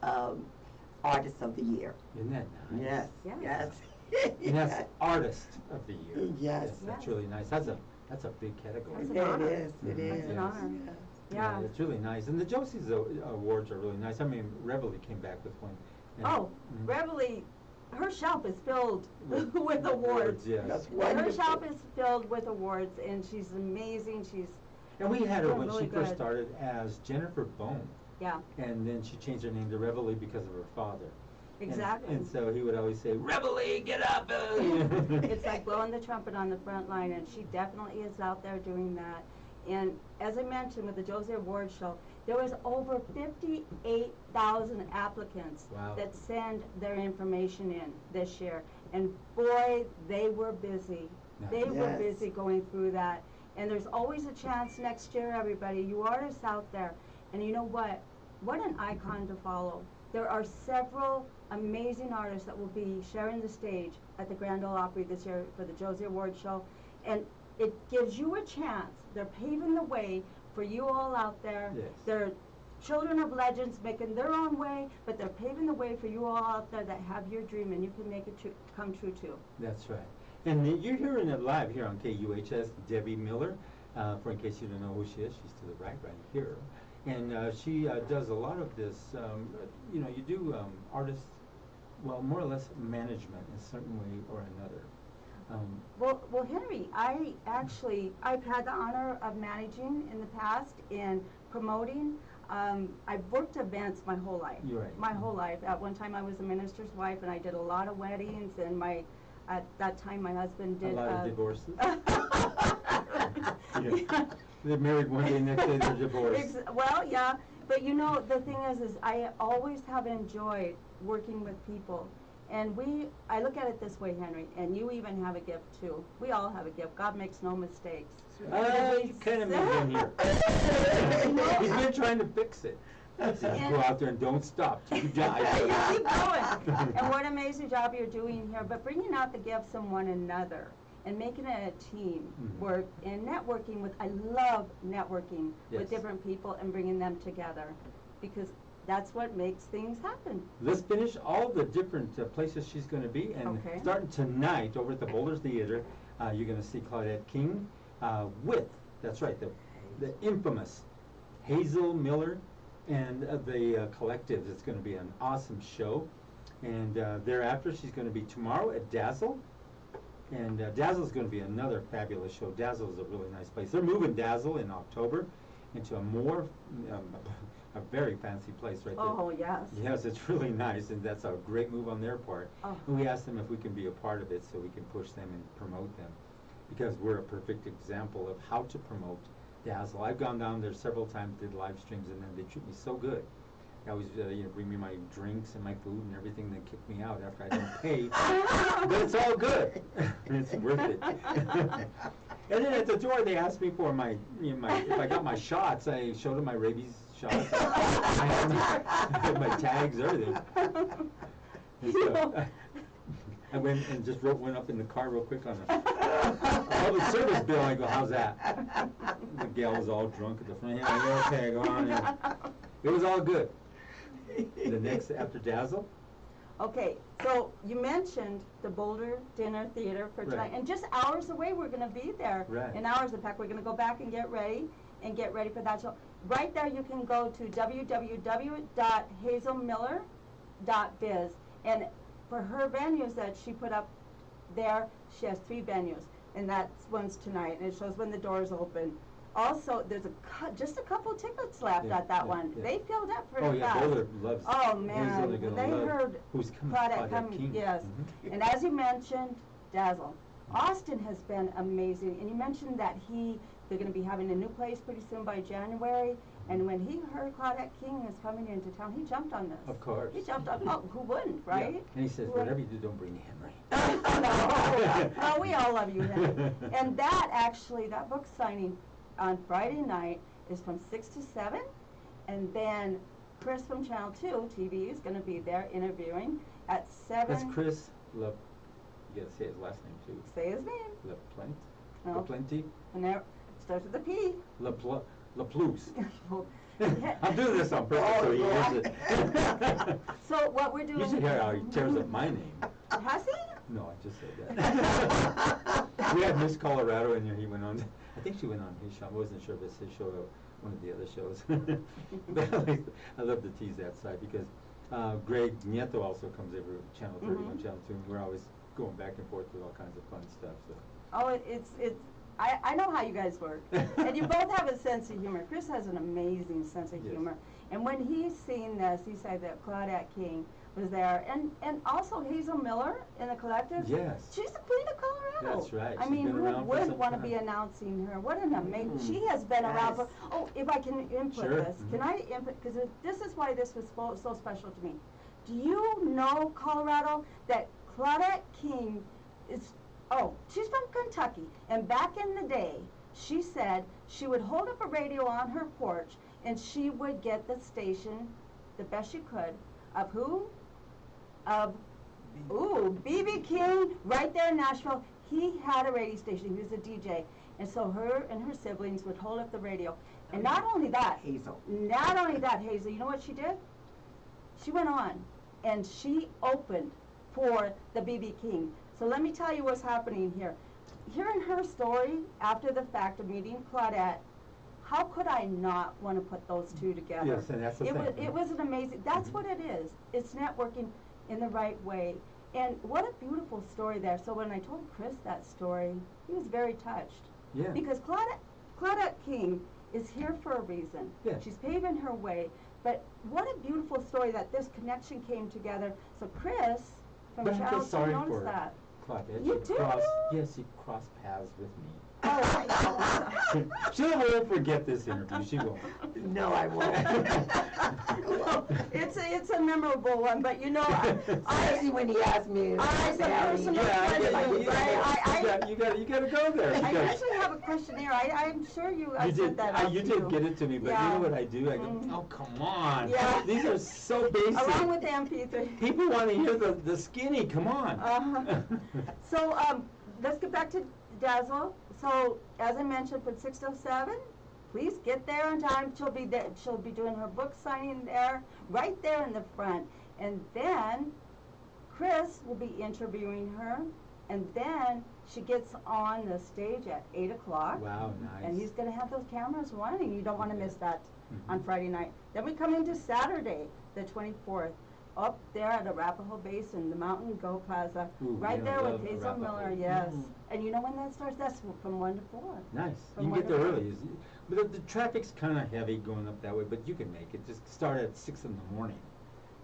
[SPEAKER 2] Artist of the Year.
[SPEAKER 1] Isn't that nice?
[SPEAKER 2] Yes,
[SPEAKER 3] Yes.
[SPEAKER 2] yes.
[SPEAKER 1] And that's Artist of the Year.
[SPEAKER 2] Yes.
[SPEAKER 1] That's
[SPEAKER 3] Yes.
[SPEAKER 1] really nice. That's a big category.
[SPEAKER 3] That's an
[SPEAKER 2] Yeah,
[SPEAKER 3] honor.
[SPEAKER 2] it is, it
[SPEAKER 1] Mhm.
[SPEAKER 2] is.
[SPEAKER 3] That's an honor.
[SPEAKER 2] Yes.
[SPEAKER 3] Yeah.
[SPEAKER 1] It's really nice. And the Josie's awards are really nice. I mean, Reveille came back with one. And-
[SPEAKER 3] Oh,
[SPEAKER 1] Mhm.
[SPEAKER 3] Reveille, her shelf is filled
[SPEAKER 1] With
[SPEAKER 3] with awards.
[SPEAKER 1] yes.
[SPEAKER 2] That's
[SPEAKER 3] Her
[SPEAKER 2] wonderful.
[SPEAKER 3] shop is filled with awards, and she's amazing. She's,
[SPEAKER 1] And we had her
[SPEAKER 3] doing
[SPEAKER 1] when
[SPEAKER 3] really
[SPEAKER 1] she first
[SPEAKER 3] good.
[SPEAKER 1] started as Jennifer Bone.
[SPEAKER 3] yeah,
[SPEAKER 1] And then she changed her name to Reveille because of her father.
[SPEAKER 3] exactly.
[SPEAKER 1] And so he would always say, Reveille, get up!
[SPEAKER 3] It's like blowing the trumpet on the front line, and she definitely is out there doing that. And as I mentioned with the Josie Award Show, there was over 58,000 applicants
[SPEAKER 1] Wow.
[SPEAKER 3] that send their information in this year. And boy, they were busy. They were
[SPEAKER 2] Yes.
[SPEAKER 3] busy going through that. And there's always a chance next year, everybody. You artists out there. And you know what? What an icon to follow. There are several amazing artists that will be sharing the stage at the Grand Ole Opry this year for the Josie Award Show. And it gives you a chance. They're paving the way for you all out there.
[SPEAKER 1] Yes.
[SPEAKER 3] They're children of legends making their own way, but they're paving the way for you all out there that have your dream, and you can make it come true too.
[SPEAKER 1] That's right. And you're hearing it live here on KUHS, Debbie Miller. For in case you don't know who she is, she's to the right here. And she does a lot of this, you do artist, well, more or less management in a certain way or another.
[SPEAKER 3] Well, Henry, I've had the honor of managing in the past and promoting. I've worked events my whole life.
[SPEAKER 1] You're right.
[SPEAKER 3] My whole life. At one time, I was a minister's wife, and I did a lot of weddings. And at that time, my husband did
[SPEAKER 1] A lot of divorces.
[SPEAKER 3] Yeah.
[SPEAKER 1] They're married one day, next day they're divorced.
[SPEAKER 3] Well, yeah, but the thing is I always have enjoyed working with people. And I look at it this way, Henry, and you even have a gift too. We all have a gift. God makes no mistakes.
[SPEAKER 1] You kind of moved in here. He's been trying to fix it. He says, go out there and don't stop till you die.
[SPEAKER 3] You keep going. And what an amazing job you're doing here. But bringing out the gifts in one another and making it a team work and networking with, I love networking
[SPEAKER 1] Yes.
[SPEAKER 3] with different people and bringing them together, because that's what makes things happen.
[SPEAKER 1] Let's finish all the different places she's going to be. And
[SPEAKER 3] Okay.
[SPEAKER 1] starting tonight over at the Boulders Theater, you're going to see Claudette King with, that's right, the infamous Hazel Miller and the Collectives. It's going to be an awesome show. And thereafter, she's going to be tomorrow at Dazzle. And Dazzle's going to be another fabulous show. Dazzle is a really nice place. They're moving Dazzle in October into a more, a very fancy place right there.
[SPEAKER 3] Oh, yes.
[SPEAKER 1] Yes, it's really nice, and that's a great move on their part.
[SPEAKER 3] Oh.
[SPEAKER 1] And we asked them if we can be a part of it so we can push them and promote them, because we're a perfect example of how to promote Dazzle. I've gone down there several times, did live streams, and then they treat me so good. They always bring me my drinks and my food and everything, then kick me out after I don't pay. But it's all good. It's worth it. And then at the door, they asked me for my if I got my shots. I showed them my rabies shots. I had my tags, everything. And so, I went and just went up in the car real quick on a public service bill. I go, how's that? The gal was all drunk at the front. Yeah, okay, go on in. It was all good. The next after Dazzle.
[SPEAKER 3] Okay, so you mentioned the Boulder Dinner Theater for tonight,
[SPEAKER 1] Right.
[SPEAKER 3] and just hours away, we're going to be there.
[SPEAKER 1] Right.
[SPEAKER 3] In hours, in fact, we're going to go back and get ready for that show. Right there, you can go to www.hazelmiller.biz, and for her venues that she put up there, she has 3 venues, and that's one's tonight, and it shows when the doors open. Also, there's just a couple tickets left
[SPEAKER 1] Yeah,
[SPEAKER 3] at that
[SPEAKER 1] yeah,
[SPEAKER 3] one.
[SPEAKER 1] yeah.
[SPEAKER 3] They filled up pretty
[SPEAKER 1] Oh yeah,
[SPEAKER 3] fast.
[SPEAKER 1] Boulder loves.
[SPEAKER 3] Oh
[SPEAKER 1] Hazel,
[SPEAKER 3] man,
[SPEAKER 1] they're gonna
[SPEAKER 3] they
[SPEAKER 1] love
[SPEAKER 3] heard
[SPEAKER 1] who's coming.
[SPEAKER 3] Claudette
[SPEAKER 1] Claudette
[SPEAKER 3] coming,
[SPEAKER 1] King.
[SPEAKER 3] yes.
[SPEAKER 1] Mhm.
[SPEAKER 3] And as you mentioned, Dazzle. Austin has been amazing, and you mentioned that they're going to be having a new place pretty soon by January. And when he heard Claudette King is coming into town, he jumped on this.
[SPEAKER 1] Of course.
[SPEAKER 3] He jumped on. Oh, who wouldn't, right?
[SPEAKER 1] Yeah. And he says,
[SPEAKER 3] Who
[SPEAKER 1] whatever
[SPEAKER 3] wouldn't?
[SPEAKER 1] you do, don't bring Henry.
[SPEAKER 3] No, we all love you, Henry. And that book signing on Friday night is from 6 to 7, and then Chris from Channel 2 TV is going to be there interviewing at 7.
[SPEAKER 1] That's Chris You gotta say his last name too.
[SPEAKER 3] Say his name.
[SPEAKER 1] LaPlante?
[SPEAKER 3] No.
[SPEAKER 1] LaPlante?
[SPEAKER 3] And there, starts with a P.
[SPEAKER 1] LaPlouse.
[SPEAKER 3] Yeah.
[SPEAKER 1] I'm doing this on purpose so he hears it.
[SPEAKER 3] So what we're doing.
[SPEAKER 1] You should hear how he tears up my name.
[SPEAKER 3] Has he?
[SPEAKER 1] No, I just said that. We had Miss Colorado in here, he went on, I think she went on his show, I wasn't sure if it's his show or one of the other shows. But at least I love to tease that side because Greg Nieto also comes over Channel 31, Channel 2, and we're always going back and forth with all kinds of fun stuff, so.
[SPEAKER 3] Oh, I know how you guys work. And you both have a sense of humor. Chris has an amazing sense of
[SPEAKER 1] Yes.
[SPEAKER 3] humor. And when he's seen this, he said that Claudette King was there. And also Hazel Miller in the collective.
[SPEAKER 1] Yes.
[SPEAKER 3] She's the queen of Colorado.
[SPEAKER 1] That's right.
[SPEAKER 3] I
[SPEAKER 1] She's
[SPEAKER 3] mean,
[SPEAKER 1] been
[SPEAKER 3] who
[SPEAKER 1] around for
[SPEAKER 3] would
[SPEAKER 1] some
[SPEAKER 3] want to be
[SPEAKER 1] time.
[SPEAKER 3] announcing her? What an amazing, she has been around for,
[SPEAKER 2] Yes.
[SPEAKER 3] oh, if I can input
[SPEAKER 1] Sure.
[SPEAKER 3] this. Can I input, because this is why this was so special to me. Do you know, Colorado, that Claudette King is, she's from Kentucky, and back in the day, she said she would hold up a radio on her porch, and she would get the station, the best she could, of who? Of, B.B. King, right there in Nashville. He had a radio station, he was a DJ, and so her and her siblings would hold up the radio. And not only that,
[SPEAKER 2] Hazel.
[SPEAKER 3] Hazel, you know what she did? She went on, and she opened for the B.B. King. So let me tell you what's happening here. Hearing her story after the fact of meeting Claudette, how could I not want to put those two together?
[SPEAKER 1] Yes, and that's the thing.
[SPEAKER 3] It was an amazing, that's what it is. It's networking in the right way. And what a beautiful story there. So when I told Chris that story, he was very touched.
[SPEAKER 1] Yeah.
[SPEAKER 3] Because Claudette King is here for a reason.
[SPEAKER 1] Yeah.
[SPEAKER 3] She's paving her way. But what a beautiful story that this connection came together. So Chris from
[SPEAKER 1] But I feel
[SPEAKER 3] Channel 2
[SPEAKER 1] sorry
[SPEAKER 3] noticed
[SPEAKER 1] for
[SPEAKER 3] that.
[SPEAKER 1] Claudette.
[SPEAKER 3] You
[SPEAKER 1] She
[SPEAKER 3] do?
[SPEAKER 1] Yes, she crossed paths with me.
[SPEAKER 3] Oh,
[SPEAKER 1] She won't forget this interview, she won't.
[SPEAKER 2] No, I won't.
[SPEAKER 3] well, it's a memorable one, but you know,
[SPEAKER 2] Especially when he asked me.
[SPEAKER 3] I said
[SPEAKER 2] Harry,
[SPEAKER 3] personal
[SPEAKER 1] You gotta go there.
[SPEAKER 3] I
[SPEAKER 1] because
[SPEAKER 3] actually have a questionnaire. I'm sure I
[SPEAKER 1] you
[SPEAKER 3] sent
[SPEAKER 1] did,
[SPEAKER 3] that out
[SPEAKER 1] you
[SPEAKER 3] to
[SPEAKER 1] did get it to me, but you
[SPEAKER 3] Yeah.
[SPEAKER 1] know what I do? I go,
[SPEAKER 3] Mhm.
[SPEAKER 1] oh, come on.
[SPEAKER 3] Yeah.
[SPEAKER 1] These are so basic.
[SPEAKER 3] Along with the MP3.
[SPEAKER 1] People want to hear the skinny, come on.
[SPEAKER 3] So let's get back to Dazzle. So as I mentioned, from 6 to 7, please get there on time. She'll be there. She'll be doing her book signing there, right there in the front. And then Chris will be interviewing her. And then she gets on the stage at 8 o'clock.
[SPEAKER 1] Wow, nice.
[SPEAKER 3] And he's going to have those cameras running. You don't want to miss that
[SPEAKER 1] Mhm.
[SPEAKER 3] on Friday night. Then we come into Saturday, the 24th, up there at Arapahoe Basin, the Mountain Go Plaza,
[SPEAKER 1] Ooh,
[SPEAKER 3] right
[SPEAKER 1] yeah,
[SPEAKER 3] there
[SPEAKER 1] I
[SPEAKER 3] with
[SPEAKER 1] love
[SPEAKER 3] Hazel
[SPEAKER 1] Arapahoe.
[SPEAKER 3] Miller, yes.
[SPEAKER 2] Mhm.
[SPEAKER 3] And you know when that starts? That's from 1 to 4.
[SPEAKER 1] Nice.
[SPEAKER 3] From
[SPEAKER 1] You can get there
[SPEAKER 3] 1 to
[SPEAKER 1] early. But the traffic's kind of heavy going up that way, but you can make it. Just start at 6 in the morning.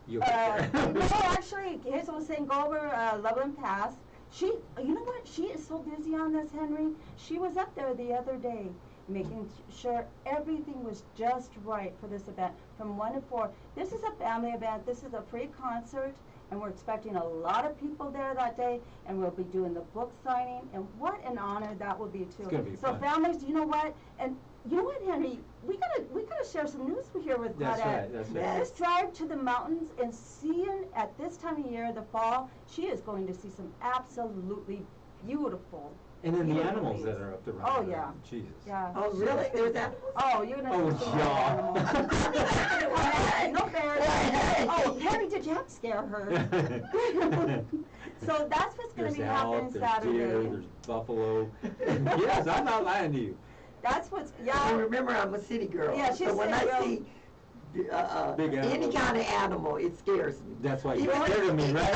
[SPEAKER 1] You'll get there.
[SPEAKER 3] No, actually, Hazel was saying go over Loveland Pass. You know what? She is so busy on this, Henry. She was up there the other day making sure everything was just right for this event from 1 to 4. This is a family event. This is a free concert, and we're expecting a lot of people there that day, and we'll be doing the book signing, and what an honor that will be, too.
[SPEAKER 1] It's gonna be
[SPEAKER 3] so
[SPEAKER 1] fun.
[SPEAKER 3] families, you know what? And you know what, Henry? We gotta share some news here with
[SPEAKER 1] That's
[SPEAKER 3] Claudette.
[SPEAKER 1] right, that's right.
[SPEAKER 3] Let's drive to the mountains and seeing at this time of year, the fall, she is going to see some absolutely beautiful.
[SPEAKER 1] And then the
[SPEAKER 3] beautiful
[SPEAKER 1] animals
[SPEAKER 3] things.
[SPEAKER 1] that are up to run
[SPEAKER 3] Oh,
[SPEAKER 1] around.
[SPEAKER 3] yeah.
[SPEAKER 1] Jesus.
[SPEAKER 3] Yeah.
[SPEAKER 2] Oh, really? There's that?
[SPEAKER 3] Oh, you're gonna
[SPEAKER 1] Oh,
[SPEAKER 3] see some
[SPEAKER 1] yeah.
[SPEAKER 3] animals. No bears. Oh, Henry, did you have to scare her? So that's what's gonna
[SPEAKER 1] There's
[SPEAKER 3] be
[SPEAKER 1] elk,
[SPEAKER 3] happening
[SPEAKER 1] there's
[SPEAKER 3] Saturday.
[SPEAKER 1] deer, there's buffalo. Yes, I'm not lying to you.
[SPEAKER 3] That's what's,
[SPEAKER 2] And
[SPEAKER 3] yeah.
[SPEAKER 2] remember, I'm a city girl.
[SPEAKER 3] Yeah, she's
[SPEAKER 2] so when
[SPEAKER 3] city
[SPEAKER 2] I
[SPEAKER 3] girl.
[SPEAKER 2] see
[SPEAKER 1] Big
[SPEAKER 2] any
[SPEAKER 1] animals.
[SPEAKER 2] kind of animal, it scares me.
[SPEAKER 1] That's why you're
[SPEAKER 2] Even-
[SPEAKER 1] scared of me, right?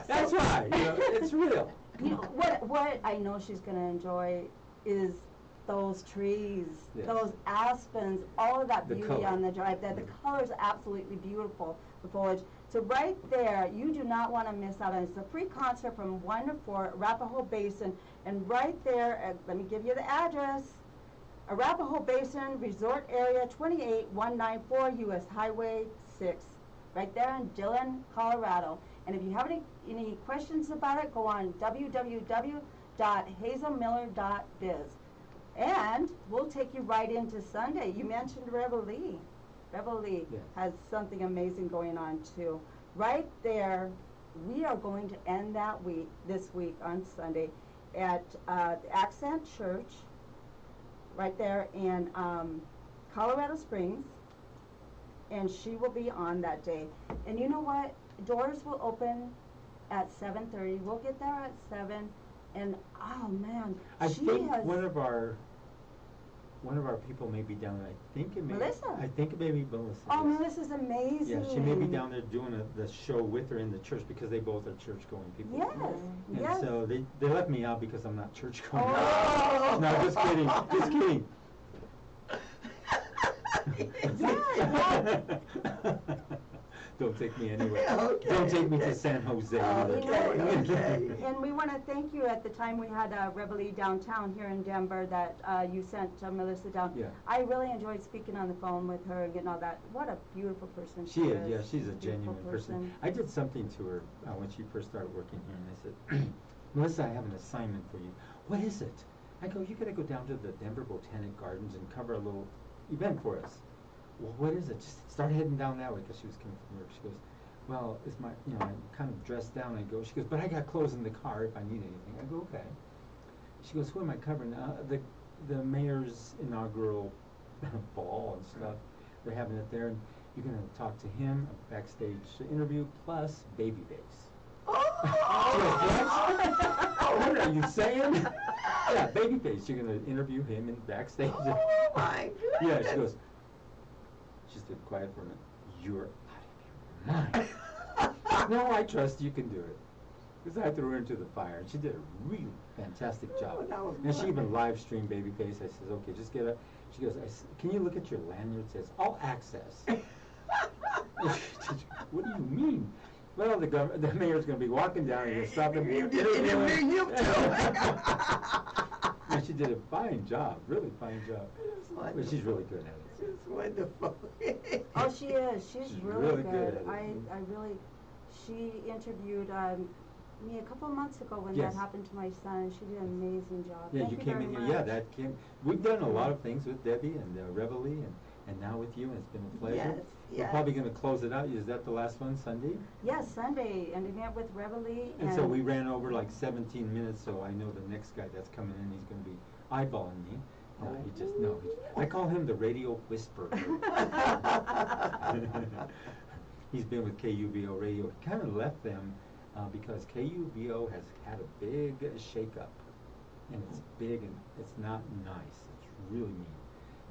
[SPEAKER 1] That's why, it's real.
[SPEAKER 3] You know, what I know she's gonna enjoy is those trees,
[SPEAKER 1] Yes.
[SPEAKER 3] those aspens, all of that
[SPEAKER 1] The
[SPEAKER 3] beauty
[SPEAKER 1] color.
[SPEAKER 3] on the drive. The color is absolutely beautiful, the foliage. So right there, you do not want to miss out on it. It's a free concert from 1 to 4, Arapahoe Basin. And right there, let me give you the address. Arapahoe Basin Resort Area 28194 US Highway 6. Right there in Dillon, Colorado. And if you have any questions about it, go on www.hazelmiller.biz. And we'll take you right into Sunday. You mentioned Reveille. Reveille
[SPEAKER 1] Yes.
[SPEAKER 3] has something amazing going on too. Right there we are going to end that week, this week on Sunday, at the Accent Church, right there in Colorado Springs, and she will be on that day. And you know what? Doors will open at 7:30. We'll get there at 7, and oh man,
[SPEAKER 1] I
[SPEAKER 3] she
[SPEAKER 1] think
[SPEAKER 3] has.
[SPEAKER 1] one of our people may be down there. I think it may.
[SPEAKER 3] Melissa.
[SPEAKER 1] I think it may be Melissa.
[SPEAKER 3] Oh,
[SPEAKER 1] yes.
[SPEAKER 3] Melissa's amazing.
[SPEAKER 1] Yeah, she may be down there doing the show with her in the church because they both are church-going people.
[SPEAKER 3] Yes,
[SPEAKER 1] And
[SPEAKER 3] yes.
[SPEAKER 1] so they left me out because I'm not church-going.
[SPEAKER 3] Oh.
[SPEAKER 1] No, just kidding. Just kidding.
[SPEAKER 3] Yeah.
[SPEAKER 1] Don't take me anywhere.
[SPEAKER 2] Okay,
[SPEAKER 1] Don't take me
[SPEAKER 2] okay.
[SPEAKER 1] to San Jose either.
[SPEAKER 2] Okay.
[SPEAKER 3] And we want to thank you. At the time we had Reveille downtown here in Denver that you sent Melissa down.
[SPEAKER 1] Yeah.
[SPEAKER 3] I really enjoyed speaking on the phone with her and getting all that. What a beautiful person
[SPEAKER 1] She is, yeah, she's a
[SPEAKER 3] Beautiful
[SPEAKER 1] genuine person. I did something to her when she first started working here, and I said, Melissa, I have an assignment for you. What is it? I go, you gotta go down to the Denver Botanic Gardens and cover a little event for us. Well, what is it? Just start heading down that way, because she was coming from work. She goes, well, it's my, I'm kind of dressed down. I go, she goes, but I got clothes in the car if I need anything. I go, okay. She goes, who am I covering? The mayor's inaugural ball and stuff. They're having it there, and you're going to talk to him, a backstage interview, plus Babyface. What are you saying? Yeah, Babyface. You're going to interview him in backstage.
[SPEAKER 2] Oh my goodness.
[SPEAKER 1] Yeah, she goes, she stood quiet for a minute. You're out of your mind. No, I trust you can do it. Because I threw her into the fire, and she did a really fantastic job.
[SPEAKER 2] Oh, that was
[SPEAKER 1] And she even
[SPEAKER 2] wonderful.
[SPEAKER 1] live streamed Babyface. I says, okay, just get up. She goes, can you look at your lanyard? It says, all access. What do you mean? Well, the mayor's going to be walking down and stop him.
[SPEAKER 2] You did interview him too.
[SPEAKER 1] And she did a fine job, really fine job. But she's really good at it.
[SPEAKER 2] It's wonderful.
[SPEAKER 3] Oh, she is. She's really
[SPEAKER 1] good
[SPEAKER 3] good.
[SPEAKER 1] at it.
[SPEAKER 3] I really, she interviewed me a couple of months ago when
[SPEAKER 1] Yes.
[SPEAKER 3] that happened to my son. She did an amazing job.
[SPEAKER 1] Yeah,
[SPEAKER 3] Thank
[SPEAKER 1] you
[SPEAKER 3] you
[SPEAKER 1] came
[SPEAKER 3] very
[SPEAKER 1] in
[SPEAKER 3] much.
[SPEAKER 1] here. Yeah, that came. We've done a lot of things with Debbie and Reveille, and now with you, and it's been a pleasure.
[SPEAKER 2] Yes,
[SPEAKER 1] We're
[SPEAKER 2] yes.
[SPEAKER 1] probably going to close it out. Is that the last one, Sunday?
[SPEAKER 3] Yes, Sunday, an event with Reveille.
[SPEAKER 1] And so we ran over like 17 minutes, so I know the next guy that's coming in, he's going to be eyeballing me. No, he just, no. I call him the radio whisperer. He's been with KUBO Radio. He kind of left them because KUBO has had a big shakeup. And it's big and it's not nice. It's really mean.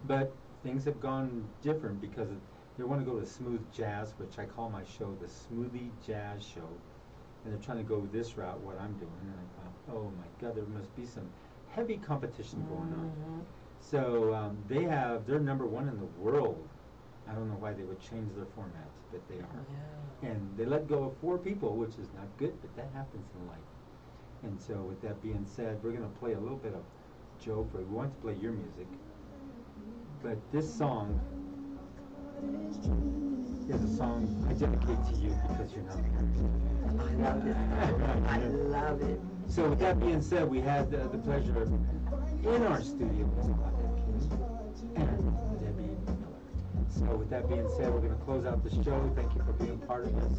[SPEAKER 1] But things have gone different because they want to go to smooth jazz, which I call my show the Smoothie Jazz Show. And they're trying to go this route, what I'm doing. And I thought, oh my God, there must be some heavy competition going on. So they're number one in the world. I don't know why they would change their format, but they are.
[SPEAKER 2] Yeah.
[SPEAKER 1] And they let go of 4 people, which is not good, but that happens in life. And so with that being said, we're going to play a little bit of Joe for you. We want to play your music. But this song is a song I dedicate to you because you're not
[SPEAKER 2] I love it. I love it.
[SPEAKER 1] So with that being said, we had the pleasure in our studio with and Debbie Miller. So with that being said, we're going to close out the show. Thank you for being part of us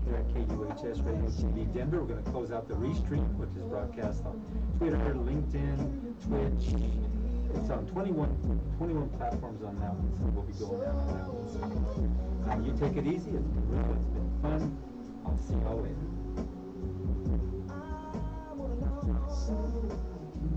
[SPEAKER 1] here at KUHS Radio TV Denver. We're going to close out the restream, which is broadcast on Twitter, LinkedIn, Twitch. It's on 21 platforms on that one, so we'll be going out on that one. So, you take it easy. It's been real. It's been fun. I'll see y'all later.